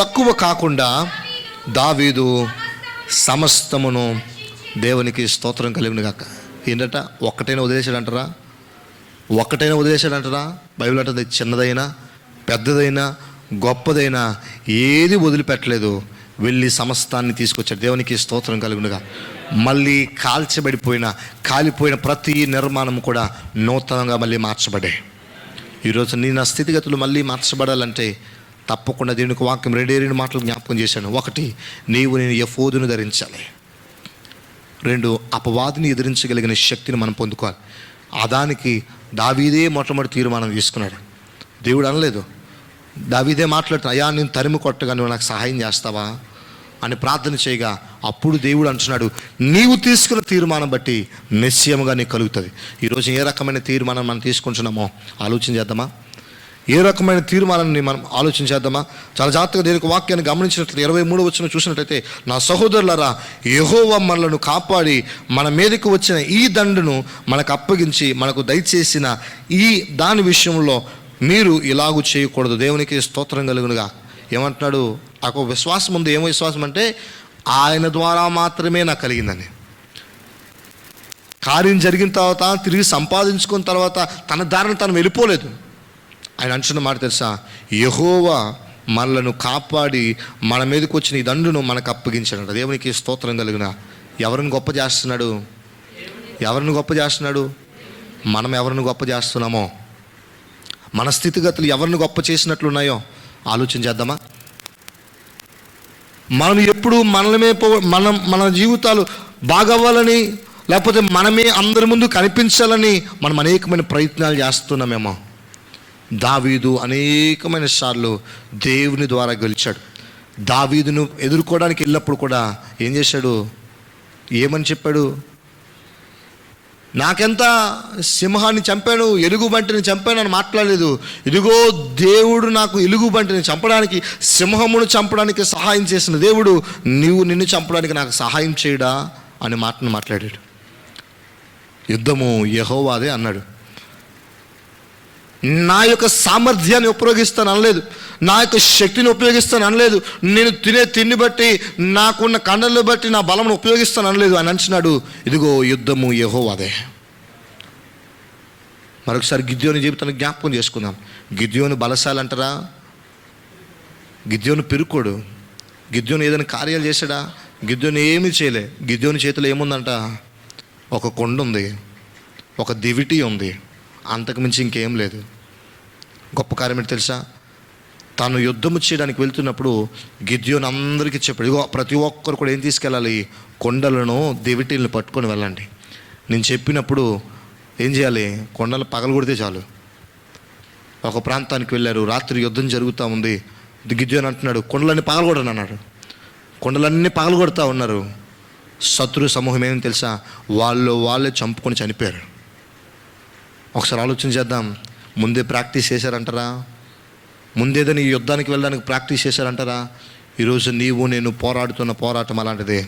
తక్కువ కాకుండా దావీదు సమస్తమును దేవునికి స్తోత్రం కలుగును గాక. ఏంటట? ఒక్కటైనా వదిలేశాడంటారా? ఒక్కటైనా వదిలేశాడంటారా? బైబిల్ అంటుంది చిన్నదైనా పెద్దదైనా గొప్పదైనా ఏది వదిలిపెట్టలేదు, వెళ్ళి సమస్తాన్ని తీసుకొచ్చాడు. దేవునికి స్తోత్రం కలుగునుగా. మళ్ళీ కాలిపోయిన ప్రతి నిర్మాణం కూడా నూతనంగా మళ్ళీ మార్చబడ్డాయి. ఈరోజు నీ నా స్థితిగతులు మళ్ళీ మార్చబడాలంటే తప్పకుండా దీనికి వాక్యం 2 మాటలు జ్ఞాపకం చేశాను. 1, నీవు నేను ఎఫోదును ధరించాలి. 2, అపవాదిని ఎదిరించగలిగిన శక్తిని మనం పొందుకోవాలి. దానికి దావీదే మొట్టమొదటి తీర్మానం తీసుకున్నాడు. దేవుడు అనలేదు, దావీదే మాట్లాడుతున్నా, అయ్యా నేను తరిమి కొట్టగా నువ్వు నాకు సహాయం చేస్తావా అని ప్రార్థన చేయగా అప్పుడు దేవుడు అంటున్నాడు, నీవు తీసుకున్న తీర్మానం బట్టి నిశ్చయముగా నీకు కలుగుతుంది. ఈరోజు ఏ రకమైన తీర్మానం మనం తీసుకుంటున్నామో ఆలోచన చేద్దామా? ఏ రకమైన తీర్మానాన్ని మనం ఆలోచించేద్దామా? చాలా జాగ్రత్తగా దీనికి వాక్యాన్ని గమనించినట్లయితే 23వ వచనం చూసినట్లయితే, నా సహోదరులారా, యెహోవా మనలను కాపాడి మన మీదకు వచ్చిన ఈ దండును మనకు అప్పగించి మనకు దయచేసిన ఈ దాని విషయంలో మీరు ఇలాగూ చేయకూడదు. దేవునికి స్తోత్రం కలుగునుగా. ఏమంటున్నాడు? నాకు విశ్వాసం ఉంది. ఏమో విశ్వాసం అంటే ఆయన ద్వారా మాత్రమే నాకు కలిగిందని. కార్యం జరిగిన తర్వాత తిరిగి సంపాదించుకున్న తర్వాత తన దారిని తను వెళ్ళిపోలేదు. ఆయన అంటున్న మాట తెలుసా? యెహోవా మనలను కాపాడి మన మీదకి వచ్చిన ఈ దండును మనకు అప్పగించాడు. దేవునికి స్తోత్రం కలిగిన. ఎవరిని గొప్ప చేస్తున్నాడు? ఎవరిని గొప్ప చేస్తున్నాడు? మనం ఎవరిని గొప్ప చేస్తున్నామో, మన స్థితిగతులు ఎవరిని గొప్ప చేసినట్లున్నాయో ఆలోచించేద్దామా? మనం ఎప్పుడు మన జీవితాలు బాగవ్వాలని, లేకపోతే మనమే అందరి ముందు కనిపించాలని మనం అనేకమైన ప్రయత్నాలు చేస్తున్నామేమో. దావీదు అనేకమైన సార్లు దేవుని ద్వారా గెలిచాడు. దావీదును ఎదుర్కోవడానికి వెళ్ళినప్పుడు కూడా ఏం చేశాడు? ఏమని చెప్పాడు? నాకెంత సింహాన్ని చంపాను, ఎలుగుబంటిని చంపాను అని మాట్లాడలేదు. ఇదిగో దేవుడు నాకు ఎలుగుబంటిని చంపడానికి, సింహమును చంపడానికి సహాయం చేసిన దేవుడు నిన్ను చంపడానికి నాకు సహాయం చేయడా అని మాటను మాట్లాడాడు. యుద్ధము యెహోవాదే అన్నాడు. నా యొక్క సామర్థ్యాన్ని ఉపయోగిస్తాను అనలేదు, నా యొక్క శక్తిని ఉపయోగిస్తాను అనలేదు, నేను తినే తిండి బట్టి, నాకున్న కండలను బట్టి నా బలమును ఉపయోగిస్తాను అనలేదు. అని అంటున్నాడు, ఇదిగో యుద్ధము యెహోవాదే. మరొకసారి గిద్యోని జీవితాన్ని జ్ఞాపకం చేసుకుందాం. గిద్యోని బలశాలి అంటారా? గిద్యోని పెరుకోడు. గిద్యోని ఏదైనా కార్యాలు చేశాడా? గిద్యోని ఏమీ చేయలే. గిద్యోని చేతిలో ఏముందంట? ఒక కొండ ఉంది, ఒక దివిటి ఉంది, అంతకుమించి ఇంకేం లేదు. గొప్ప కార్యం ఏంటి తెలుసా? తాను యుద్ధము చేయడానికి వెళ్తున్నప్పుడు గిద్యోని అందరికీ చెప్పాడు, ఇగో ప్రతి ఒక్కరు కూడా ఏం తీసుకెళ్ళాలి? కొండలను దివిటీలను పట్టుకొని వెళ్ళండి. నేను చెప్పినప్పుడు ఏం చేయాలి? కొండలు పగలగొడితే చాలు. ఒక ప్రాంతానికి వెళ్ళారు, రాత్రి యుద్ధం జరుగుతూ ఉంది. గిద్యోని అంటున్నాడు, కొండలన్నీ పగలగొడని అన్నాడు. కొండలన్నీ పగలగొడతా ఉన్నారు. శత్రు సమూహం ఏమని తెలుసా? వాళ్ళే చంపుకొని చనిపోయారు. ఒకసారి ఆలోచన చేద్దాం. ముందే ప్రాక్టీస్ చేశారంటారా? ముందేదని ఈ యుద్ధానికి వెళ్ళడానికి ప్రాక్టీస్ చేశారంటారా? ఈరోజు నీవు నేను పోరాడుతున్న పోరాటం అలాంటిదే.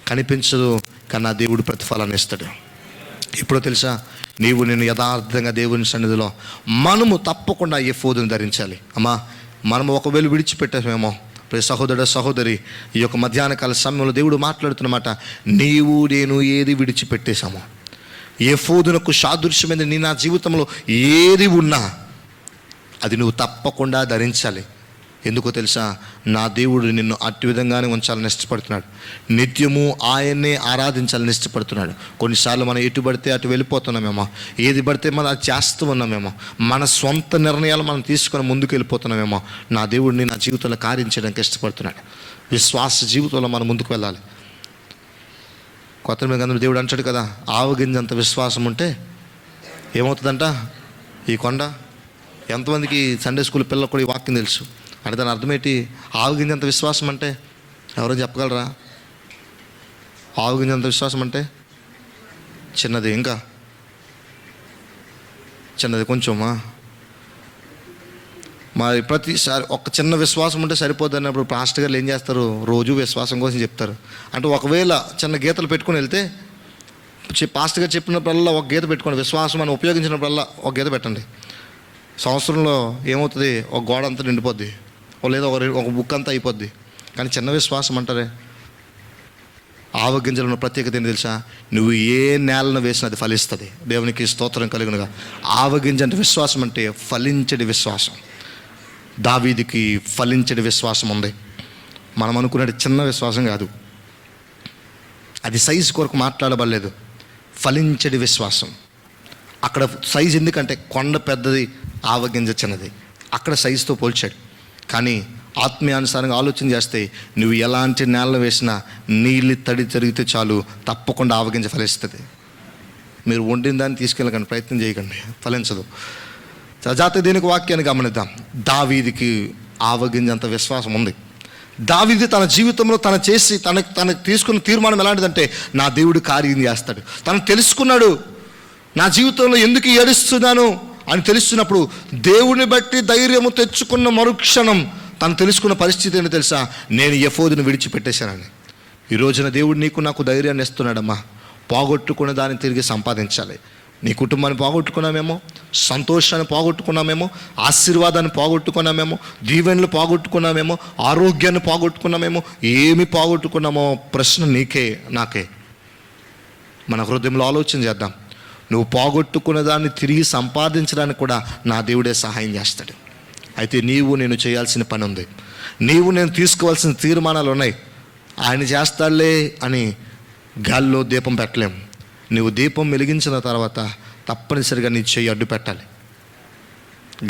కనిపించదు, కానీ నా దేవుడు ప్రతిఫలాన్ని ఇస్తాడు. ఇప్పుడు తెలుసా? నీవు నేను యథార్థంగా దేవుని సన్నిధిలో మనము తప్పకుండా ఎఫోదుని ధరించాలి. అమ్మా, మనము ఒకవేళ విడిచిపెట్టామేమో, సహోదరుడు సహోదరి, ఈ యొక్క మధ్యాహ్న కాల సమయంలో దేవుడు మాట్లాడుతున్నమాట, నీవు నేను ఏది విడిచిపెట్టేశామో, ఎఫోదునకు సాదృశ్యమైన నీ నా జీవితంలో ఏది ఉన్నా అది నువ్వు తప్పకుండా ధరించాలి. ఎందుకో తెలుసా? నా దేవుడు నిన్ను అట్టి విధంగానే ఉంచాలని ఇష్టపడుతున్నాడు. నిత్యము ఆయన్నే ఆరాధించాలని ఇష్టపడుతున్నాడు. కొన్నిసార్లు మనం ఎటు పడితే అటు వెళ్ళిపోతున్నామేమో, ఏది పడితే మనం అది చేస్తూ ఉన్నామేమో, మన సొంత నిర్ణయాలు మనం తీసుకొని ముందుకు వెళ్ళిపోతున్నామేమో. నా దేవుడిని నా జీవితంలో కార్యం చేయడానికి ఇష్టపడుతున్నాడు. విశ్వాస జీవితంలో మనం ముందుకు వెళ్ళాలి. కొత్త మీద దేవుడు అంటాడు కదా, ఆవగింజంత విశ్వాసం ఉంటే ఏమవుతుందంట? ఈ కొండ. ఎంతమందికి సండే స్కూల్ పిల్లలకు కూడా ఈ వాక్యం తెలుసు అంటే దాని అర్థమేంటి? ఆవగింజంత విశ్వాసం అంటే ఎవరో చెప్పగలరా? ఆవగింజంత విశ్వాసం అంటే చిన్నది, ఇంకా చిన్నది కొంచెమా? మరి ప్రతిసారి ఒక చిన్న విశ్వాసం ఉంటే సరిపోద్ది అన్నప్పుడు పాస్టర్ గారు ఏం చేస్తారు? రోజు విశ్వాసం కోసం చెప్తారు. అంటే ఒకవేళ చిన్న గీతలు పెట్టుకొని వెళ్తే, పాస్టర్ గారు చెప్పినప్పుడల్లా ఒక గీత పెట్టుకోండి, విశ్వాసం అని ఉపయోగించినప్పుడల్లా ఒక గీత పెట్టండి. సంవత్సరంలో ఏమవుతుంది? ఒక గోడ అంతా నిండిపోద్ది, లేదా ఒక బుక్ అంతా అయిపోద్ది. కానీ చిన్న విశ్వాసం అంటారే, ఆవగింజలు ఉన్న ప్రత్యేకత ఏంటి తెలుసా? నువ్వు ఏ నేలను వేసినా అది ఫలిస్తుంది. దేవునికి స్తోత్రం కలుగునుగా. ఆవగింజ అంటే విశ్వాసం అంటే ఫలించడి విశ్వాసం. దావీదుకి ఫలించడి విశ్వాసం ఉంది. మనం అనుకునేది చిన్న విశ్వాసం కాదు, అది సైజు కొరకు మాట్లాడబడలేదు. ఫలించడి విశ్వాసం. అక్కడ సైజు ఎందుకంటే కొండ పెద్దది, ఆవగింజ చిన్నది, అక్కడ సైజుతో పోల్చాడు. కానీ ఆత్మీయానుసారంగా ఆలోచన చేస్తే నువ్వు ఎలాంటి నేలలో వేసినా నీళ్ళు తడి జరిగితే చాలు, తప్పకుండా ఆవగింజ ఫలిస్తుంది. మీరు వండిన దాన్ని తీసుకెళ్ళకండి, ప్రయత్నం చేయకండి, ఫలించదు. జాగ్రత్త దీనికి వాక్యాన్ని గమనిద్దాం. దావీదుకి ఆవగింజంత విశ్వాసం ఉంది. దావీదు తన జీవితంలో తనకు తీసుకున్న తీర్మానం ఎలాంటిదంటే, నా దేవుడు కార్యం చేస్తాడు. తను తెలుసుకున్నాడు, నా జీవితంలో ఎందుకు ఏడుస్తున్నాను అని తెలుస్తున్నప్పుడు దేవుని బట్టి ధైర్యము తెచ్చుకున్న మరుక్షణం తను తెలుసుకున్న పరిస్థితి ఏంటో తెలుసా? నేను ఎఫోదును విడిచిపెట్టేశానని. ఈ రోజున దేవుడు నీకు నాకు ధైర్యాన్ని ఇస్తున్నాడమ్మా. పోగొట్టుకున్న దాన్ని తిరిగి సంపాదించాలి. నీ కుటుంబాన్ని పోగొట్టుకున్నామేమో, సంతోషాన్ని పోగొట్టుకున్నామేమో, ఆశీర్వాదాన్ని పోగొట్టుకున్నామేమో, దీవెనలు పోగొట్టుకున్నామేమో, ఆరోగ్యాన్ని పోగొట్టుకున్నామేమో, ఏమి పోగొట్టుకున్నామో ప్రశ్న నీకే నాకే. మన హృదయంలో ఆలోచన చేద్దాం. నువ్వు పోగొట్టుకున్న దాన్ని తిరిగి సంపాదించడానికి కూడా నా దేవుడే సహాయం చేస్తాడు. అయితే నీవు నేను చేయాల్సిన పని ఉంది. నీవు నేను తీసుకోవాల్సిన తీర్మానాలు ఉన్నాయి. ఆయన చేస్తాడులే అని గాల్లో దీపం పెట్టలేము. నువ్వు దీపం వెలిగించిన తర్వాత తప్పనిసరిగా నీ చెయ్యి అడ్డు పెట్టాలి.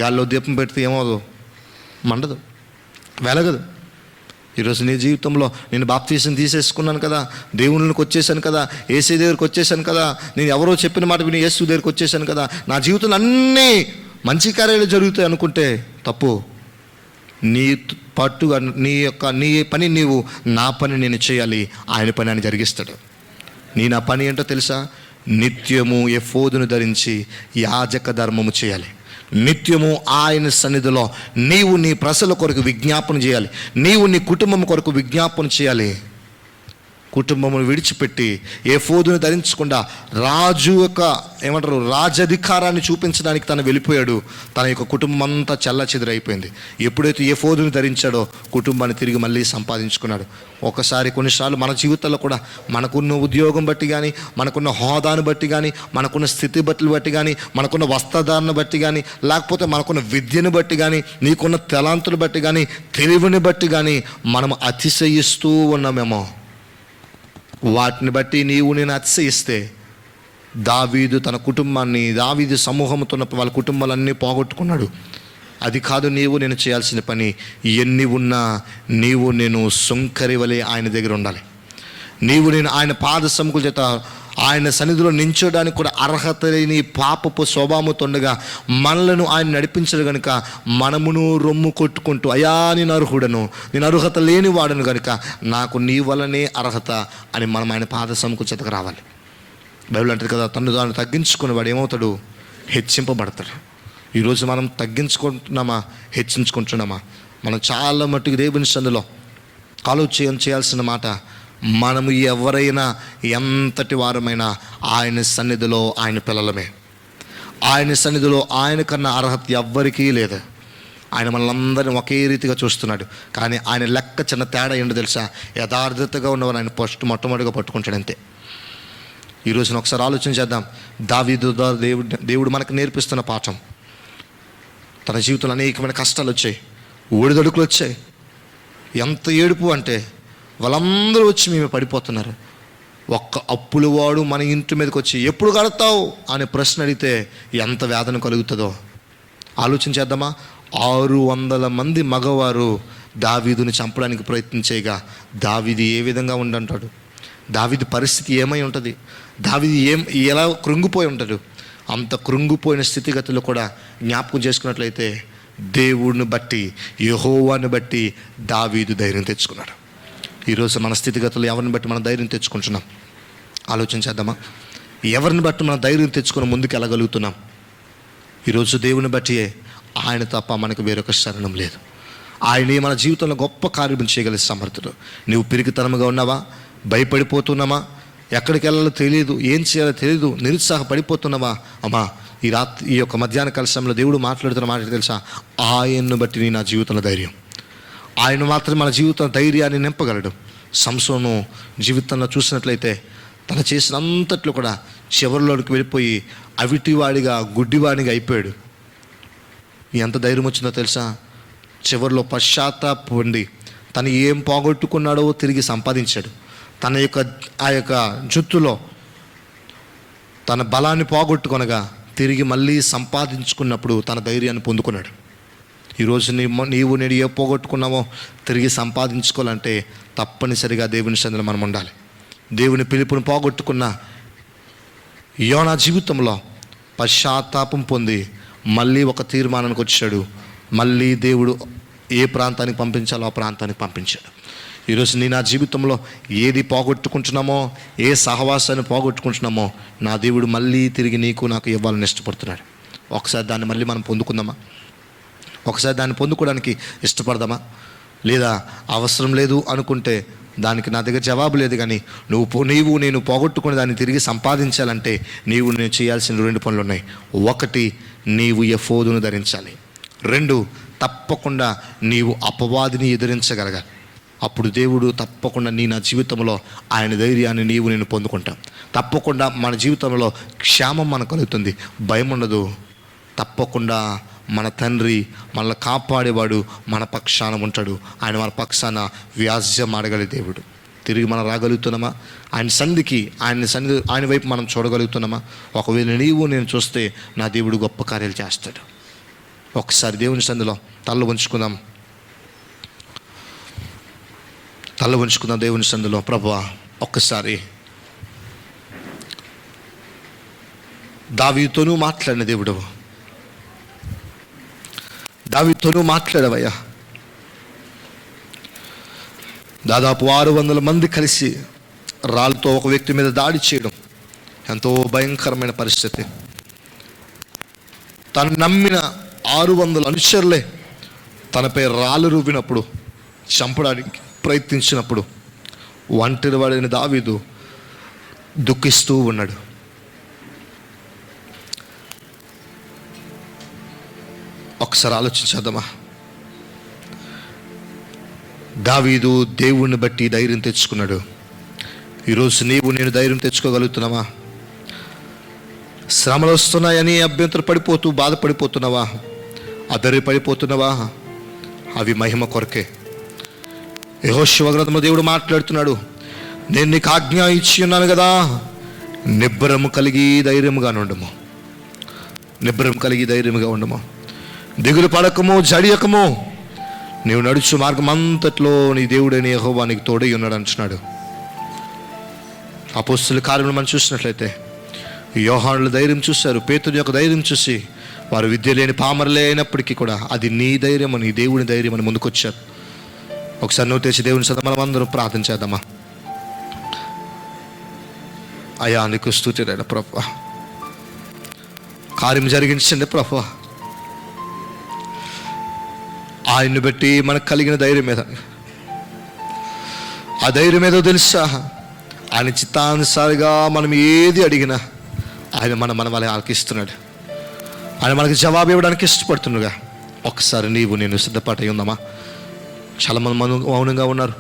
గాల్లో దీపం పెడితే ఏమవుదు? మండదు, వెలగదు. ఈరోజు నీ జీవితంలో నేను బాప్తీసం తీసేసుకున్నాను కదా, దేవుళ్ళకి వచ్చేసాను కదా, యేసు దగ్గరికి వచ్చేసాను కదా, నేను ఎవరో చెప్పిన మాట విని యేసు దగ్గరికి వచ్చేసాను కదా, నా జీవితంలో అన్నీ మంచి కార్యాలు జరుగుతాయి అనుకుంటే తప్పు. నీ పట్టుగా నీ పని నీవు, నా పని నేను చేయాలి. ఆయన పని ఆయన జరిగిస్తాడు. నా పని ఏంటో తెలుసా? నిత్యము ఎఫోదును ధరించి యాజక ధర్మము చేయాలి. నిత్యము ఆయన సన్నిధిలో నీవు నీ ప్రజల కొరకు విజ్ఞాపన చేయాలి. నీవు నీ కుటుంబం కొరకు విజ్ఞాపన చేయాలి. కుటుంబమును విడిచిపెట్టి ఎఫోదును ధరించకుండా రాజు యొక్క రాజధికారాన్ని చూపించడానికి తను వెళ్ళిపోయాడు. తన యొక్క కుటుంబం అంతా చెల్లాచెదురైపోయింది. ఎప్పుడైతే ఎఫోదును ధరించాడో కుటుంబాన్ని తిరిగి మళ్ళీ సంపాదించుకున్నాడు. కొన్నిసార్లు మన జీవితాల్లో కూడా మనకున్న ఉద్యోగం బట్టి కానీ, మనకున్న హోదాను బట్టి కానీ, మనకున్న స్థితి బట్టి కానీ, మనకున్న వస్త్రధారణ బట్టి కానీ, లేకపోతే మనకున్న విద్యను బట్టి కానీ, నీకున్న తలాంతులు బట్టి కానీ, తెలివిని బట్టి కానీ మనం అతిశయిస్తూ ఉన్నామేమో. వాటిని బట్టి నీవు నేను అతిశయిస్తే దావీదు తన కుటుంబాన్ని, దావీదు సమూహంతో వాళ్ళ కుటుంబాలన్నీ పోగొట్టుకున్నాడు. అది కాదు నీవు నేను చేయాల్సిన పని. ఎన్ని ఉన్నా నీవు నేను సుంకరి వలె ఆయన దగ్గర ఉండాలి. నీవు నేను ఆయన పాద సముఖుల చేత ఆయన సన్నిధిలో నించోడానికి కూడా అర్హత లేని పాపపు స్వభావంతో ఉండగా మనలను ఆయన నడిపించడు కనుక మనమును రొమ్ము కొట్టుకుంటూ అయ్యా నేను అర్హుడను, నేను అర్హత లేని వాడను కనుక నాకు నీ వల్లనే అర్హత అని మనం ఆయన పాద సముఖుల చేతకు రావాలి. బైబిల్ అంటారు కదా, తను తాను తగ్గించుకుని వాడు ఏమవుతాడు? హెచ్చింపబడతాడు. ఈరోజు మనం తగ్గించుకుంటున్నామా, హెచ్చించుకుంటున్నామా? మనం చాలా మట్టుకు దేవుని సన్నిధిలో ఆలోచన చేయాల్సిన మాట, మనము ఎవరైనా ఎంతటి వారమైనా ఆయన సన్నిధిలో ఆయన పిల్లలమే. ఆయన సన్నిధిలో ఆయన కన్నా అర్హత ఎవ్వరికీ లేదు. ఆయన మనల్ని ఒకే రీతిగా చూస్తున్నాడు. కానీ ఆయన లెక్క చిన్న తేడా ఏంటో తెలుసా? యథార్థతగా ఉన్నవారు ఆయన మొట్టమొదటిగా పట్టుకుంటాడు, అంతే. ఈరోజున ఒకసారి ఆలోచన చేద్దాం. దావీదు దేవుడు మనకు నేర్పిస్తున్న పాఠం. తన జీవితంలో అనేకమైన కష్టాలు వచ్చాయి, ఒడిదొడుకులు వచ్చాయి. ఎంత ఏడుపు అంటే వాళ్ళందరూ వచ్చి మేము పడిపోతున్నారు. ఒక్క అప్పుల వాడు మన ఇంటి మీదకి వచ్చి ఎప్పుడు కడతావు అనే ప్రశ్న అడిగితే ఎంత వేదన కలుగుతుందో ఆలోచన చేద్దామా? 600 మంది మగవారు దావీదుని చంపడానికి ప్రయత్నించేగా దావీదు ఏ విధంగా ఉండంటాడు? దావీదు పరిస్థితి ఏమై ఉంటుంది? దావీదు ఎలా కృంగిపోయి ఉంటాడు? అంత కృంగిపోయిన స్థితిగతులు కూడా జ్ఞాపకం చేసుకున్నట్లయితే దేవుడిని బట్టి, యెహోవాని బట్టి దావీదు ధైర్యం తెచ్చుకున్నాడు. ఈరోజు మన స్థితిగతులు ఎవరిని బట్టి మనం ధైర్యం తెచ్చుకుంటున్నాం? ఆలోచన చేద్దామా? ఎవరిని బట్టి మనం ధైర్యం తెచ్చుకుని ముందుకు వెళ్ళగలుగుతున్నాం? ఈరోజు దేవుని బట్టి ఆయన తప్ప మనకు వేరొక శరణం లేదు. ఆయనే మన జీవితంలో గొప్ప కార్యం చేయగలిగే సమర్థుడు. నువ్వు పిరికితనంగా ఉన్నావా? భయపడిపోతున్నామా? ఎక్కడికి వెళ్ళాలో తెలియదు, ఏం చేయాలో తెలియదు, నిరుత్సాహపడిపోతున్నావా? అమ్మా, ఈ యొక్క మధ్యాహ్న కాల సమయంలో దేవుడు మాట్లాడుతున్న మాట తెలుసా? ఆయన్ను బట్టి నా జీవితంలో ధైర్యం. ఆయన మాత్రం మన జీవితం ధైర్యాన్ని నింపగలడు. సంసోను జీవితంలో చూసినట్లయితే తను చేసిన అంతట్లో కూడా చివరిలోకి వెళ్ళిపోయి అవిటివాడిగా, గుడ్డివాడిగా అయిపోయాడు. ఎంత ధైర్యం వచ్చిందో తెలుసా? చివరిలో పశ్చాత్తాప పొంది తను ఏం పోగొట్టుకున్నాడో తిరిగి సంపాదించాడు. ఆ యొక్క జుత్తులో తన బలాన్ని పోగొట్టుకొనగా తిరిగి మళ్ళీ సంపాదించుకున్నప్పుడు తన ధైర్యాన్ని పొందుకున్నాడు. ఈరోజు నీవు నేను ఏ పోగొట్టుకున్నావో తిరిగి సంపాదించుకోవాలంటే తప్పనిసరిగా దేవుని సన్నిధిలో మనం ఉండాలి. దేవుని పిలుపుని పోగొట్టుకున్న యోనా జీవితంలో పశ్చాత్తాపం పొంది మళ్ళీ ఒక తీర్మానానికి వచ్చాడు. మళ్ళీ దేవుడు ఏ ప్రాంతానికి పంపించాలో ఆ ప్రాంతానికి పంపించాడు. ఈరోజు నా జీవితంలో ఏది పోగొట్టుకుంటున్నామో, ఏ సహవాసాన్ని పోగొట్టుకుంటున్నామో నా దేవుడు మళ్ళీ తిరిగి నీకు నాకు ఇవ్వాలని ఇష్టపడుతున్నాడు. ఒకసారి దాన్ని మళ్ళీ మనం పొందుకుందామా? ఒకసారి దాన్ని పొందుకోవడానికి ఇష్టపడదామా? లేదా అవసరం లేదు అనుకుంటే దానికి నా దగ్గర జవాబు లేదు, కానీ నీవు నేను పోగొట్టుకుని దాన్ని తిరిగి సంపాదించాలంటే నేను చేయాల్సిన 2 పనులు ఉన్నాయి. 1, నీవు ఎఫోదును ధరించాలి. 2, తప్పకుండా నీవు అపవాదిని ఎదిరించగలగాలి. అప్పుడు దేవుడు తప్పకుండా నా జీవితంలో ఆయన ధైర్యాన్ని నేను పొందుకుంటాం. తప్పకుండా మన జీవితంలో క్షేమం మనకు కలుగుతుంది, భయం ఉండదు. తప్పకుండా మన తండ్రి మనల్ని కాపాడేవాడు మన పక్షాన ఉంటాడు. ఆయన మన పక్షాన వ్యాజ్యం ఆడగలిగే దేవుడు. తిరిగి మనం రాగలుగుతున్నామా? ఆయన వైపు మనం చూడగలుగుతున్నామా? ఒకవేళ నేను చూస్తే నా దేవుడు గొప్ప కార్యాలు చేస్తాడు. ఒకసారి దేవుని సన్నిధిలో తల్ల ఉంచుకుందాం దేవుని సన్నిధిలో. ప్రభువా, ఒక్కసారి దావీదుతోనూ మాట్లాడిన దేవుడు, దావీదుతోనూ మాట్లాడవయ్యా. దాదాపు 600 మంది కలిసి రాళ్ళతో ఒక వ్యక్తి మీద దాడి చేయడం ఎంతో భయంకరమైన పరిస్థితి. తను నమ్మిన 600 అనుచరులే తనపై రాళ్ళు రువ్వినప్పుడు, చంపడానికి ప్రయత్నించినప్పుడు ఒంటరివాడైన దావీదు దుఃఖిస్తూ ఉన్నాడు. ఒకసారి ఆలోచించేద్దామా? దావీదు దేవుణ్ణి బట్టి ధైర్యం తెచ్చుకున్నాడు. ఈరోజు నేను ధైర్యం తెచ్చుకోగలుగుతున్నావా? శ్రమలు వస్తున్నాయని అభ్యంతర బాధపడిపోతున్నావా? పడిపోతున్నావా? అవి మహిమ కొరకే. యెహోషువ గ్రంథంలో దేవుడు మాట్లాడుతున్నాడు, నేను నీకు ఆజ్ఞ ఇచ్చి ఉన్నాను కదా, నిబ్బరము కలిగి ధైర్యముగా ఉండము, దిగులు పడకము, జడియకము. నీవు నడుచు మార్గం అంతట్లో నీ దేవుడైన యెహోవా నీకు తోడై ఉన్నాడు అంటున్నాడు. అపోస్తలుల కార్యములు మనం చూసినట్లయితే యోహానుల ధైర్యం చూశారు, పేతురు యొక్క ధైర్యం చూసి వారు విద్య లేని పామరులే అయినప్పటికీ కూడా అది నీ ధైర్యం, నీ దేవుని ధైర్యం అని ముందుకొచ్చారు. ఒకసారి నువ్వు తెచ్చి దేవుని సదా మనం అందరం ప్రార్థన చేద్దామా? అయ్యా, నీకు స్తుతిరైన ప్రభువా, కార్యం జరిగించండి ప్రభువా. ఆయన్ని బట్టి మనకు కలిగిన ధైర్యం మీద, ఆ ధైర్యం ఏదో తెలుసా? ఆయన చిత్తానుసారిగా మనం ఏది అడిగినా ఆయన మన వాళ్ళని ఆలకిస్తున్నాడు. ఆయన మనకి జవాబు ఇవ్వడానికి ఇష్టపడుతుండగా ఒకసారి నేను సిద్ధపాటు ఉందామా? చాలామంది మౌనంగా ఉన్నారు.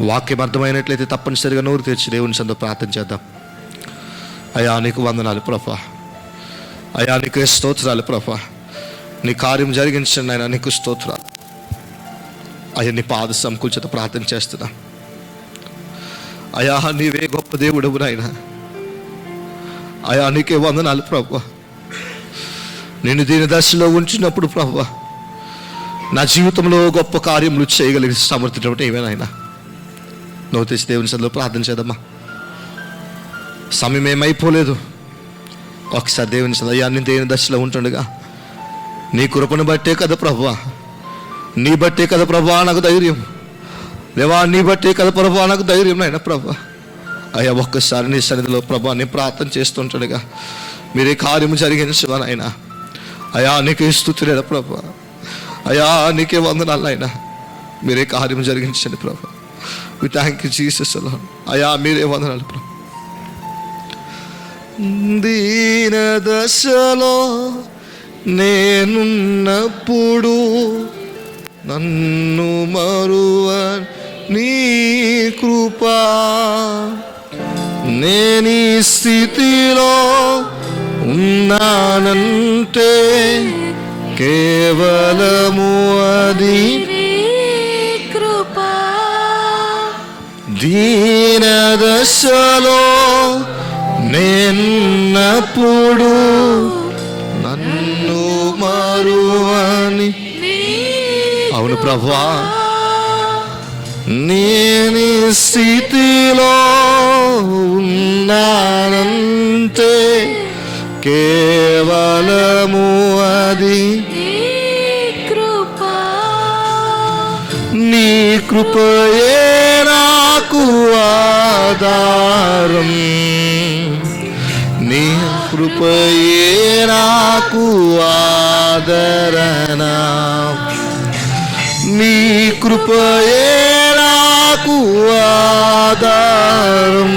వాక్యం అర్థమైనట్లయితే తప్పనిసరిగా నోరు తెరిచి దేవుని సన్నిధిలో ప్రార్థన చేద్దాం. అయ్యా, నీకు వందనాలు ప్రభువా. అయ్యా, నీకు స్తోత్రాలు ప్రభువా. నీ కార్యం జరిగించండి ఆయన, నీకు స్తోత్రాలు. అయ్యా, నీ పాద సంకుల్చత ప్రార్థన చేస్తున్నా. అయ్యా, నీవే గొప్ప దేవుడవు నాయన. అయ్యా, నీకే వందనాలు ప్రభువా. నేను దీని దశలో ఉంచినప్పుడు ప్రభువా, నా జీవితంలో గొప్ప కార్యములు చేయగలిగే సమర్థుడు ఏమేనాయన. నువ్వు తెచ్చి దేవుని సన్నిధిలో ప్రార్థన చేద్దామా? సమయం ఏమైపోలేదు. ఒకసారి దేవుని సన్నిధిలో, అయ్యా, నేను దేని దశలో ఉంటుండగా నీ కృపను బట్టే కదా ప్రభువా, నీ బట్టే కదా ప్రభువా నాకు ధైర్యం. దేవా, నీ బట్టే కదా ప్రభువా నాకు ధైర్యం నాయన ప్రభువా. అయ్యా, ఒక్కసారి నీ సన్నిధిలో ప్రభువా నేను ప్రార్థన చేస్తుంటాడుగా మీరే కార్యము జరిగించవా నాయన. అయ్యా, నీకే స్తుతి లేదా ప్రభువా. అయ్యా, నీకే వందనాలు నాయన. మీరే కార్యం జరిగించండి ప్రభువా. వి థ్యాంక్ యూ జీసస్ అలా. అయ్యా, మీరే వందనాలు ప్రభు. దీన దశలో నేనున్నప్పుడు నన్ను మరువ నీ కృపా, నేనీ స్థితిలో ఉన్నానంటే కేవలము అది కృపా. దీన దశలో నేనున్నప్పుడు నన్ను మరువని. అవును ప్రభువా, నేను స్థితిలో ఉన్నానంటే కేవలము అది కృపా. నీ కృపయే నాకు ఆధారం, నీ కృపయే నాకు ఆదరణ, నీ కృపయే నాకు ఆధారం,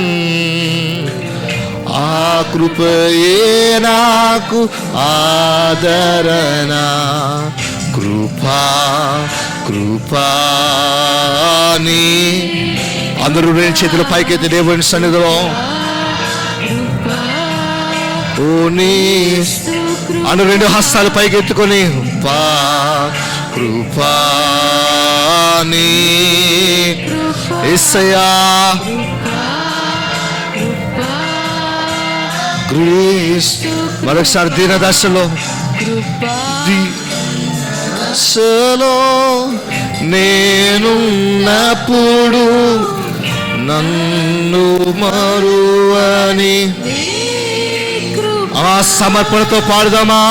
ఆ కృపయే నాకు ఆదరణ. కృపా కృపాని అందరూ రెండు చేతుల పైకెత్తి దేవుని సన్నిధిలో ఓ నీ అందరూ రెండు హస్తాలు పైకెత్తుకొని పా కృపాని యేసయ్యా క్రీస్తు. మరొకసారి దీన దశలో నేనున్నప్పుడు నన్ను మరువని ఆ సమర్పణతో పాడుదామా.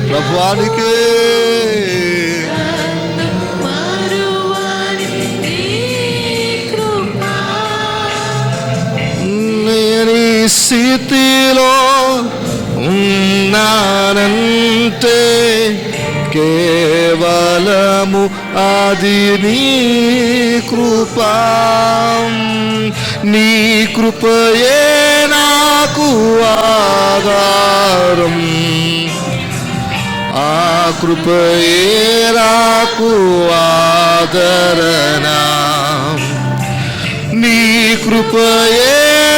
ప్రభువానికి నేను స్థితిలో ఉన్నానంటే కేవలము అది నీ కృపా, నీ కృపయే నాకు ఆధారం, ఆ కృపయే నాకు ఆదరణ, నీ కృపయే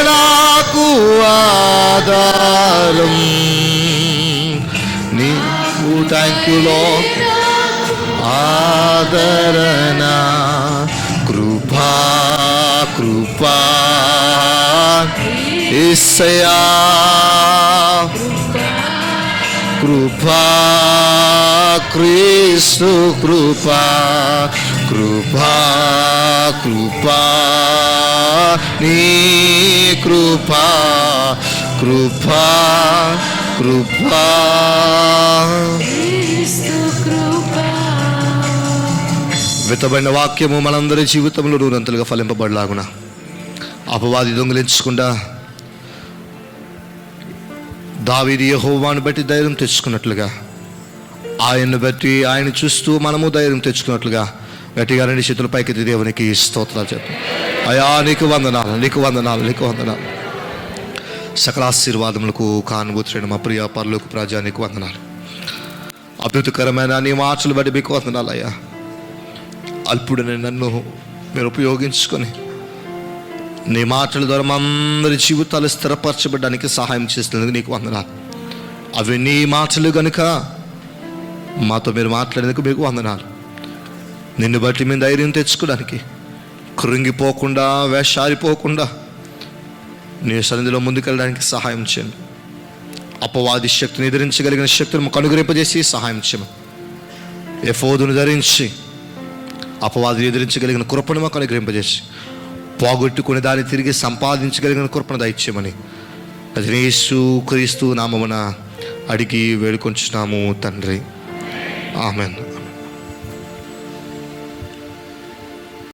నాకు ఆధారం. నీవు థ్యాంక్ యూ లార్డ్. ఆదరణ కృపా కృపా యేసయ్యా కృపా క్రీస్తు కృపా కృపా కృపా నీ కృపా కృపా కృపా. విత్తబడిన వాక్యము మనందరి జీవితంలో నూరంతలుగా ఫలింపబడలాగున అపవాది దొంగిలించకుండా దావీదు యెహోవాను బట్టి ధైర్యం తెచ్చుకున్నట్లుగా, ఆయన్ను బట్టి ఆయన చూస్తూ మనము ధైర్యం తెచ్చుకున్నట్లుగా గట్టిగా రెండు చేతుల పైకి దేవునికి స్తోత్రాలు చెప్తాం. అయా నీకు వందనాలు, నీకు వందనాలు, నీకు వందనాలు. సకల ఆశీర్వాదములకు కానుభూతుడైన మా ప్రియ పరలోక ప్రజా నీకు వందనాలు. అద్భుతకరమైన నీ మాటలు బట్టి మీకు వందనాలు అయ్యా. అల్పుడని నన్ను మీరు ఉపయోగించుకొని నీ మాటల ద్వారా మా అందరి జీవితాలు స్థిరపరచబడడానికి సహాయం చేసినందుకు నీకు వందనాలు. అవి నీ మాటలు కనుక మాతో మీరు మాట్లాడేందుకు మీకు వందనాలు. నిన్ను బట్టి మేము ధైర్యం తెచ్చుకోవడానికి, కృంగిపోకుండా వేషారిపోకుండా నీ సన్నిధిలో ముందుకెళ్ళడానికి సహాయం చేయండి. అపవాది శక్తిని ఎదిరించగలిగిన శక్తిని మాకు అనుగ్రహింపజేసి సహాయం చేయమని, ఎఫోదును ధరించి అపవాదిని ఎదిరించగలిగిన కృపను మాకు అనుగ్రహింపజేసి, పోగొట్టుకుని దాన్ని తిరిగి సంపాదించగలిగిన కృపను దయచేయమని యేసు క్రీస్తు నామమున అడిగి వేడుకొంచున్నాము తండ్రి. ఆమెన్.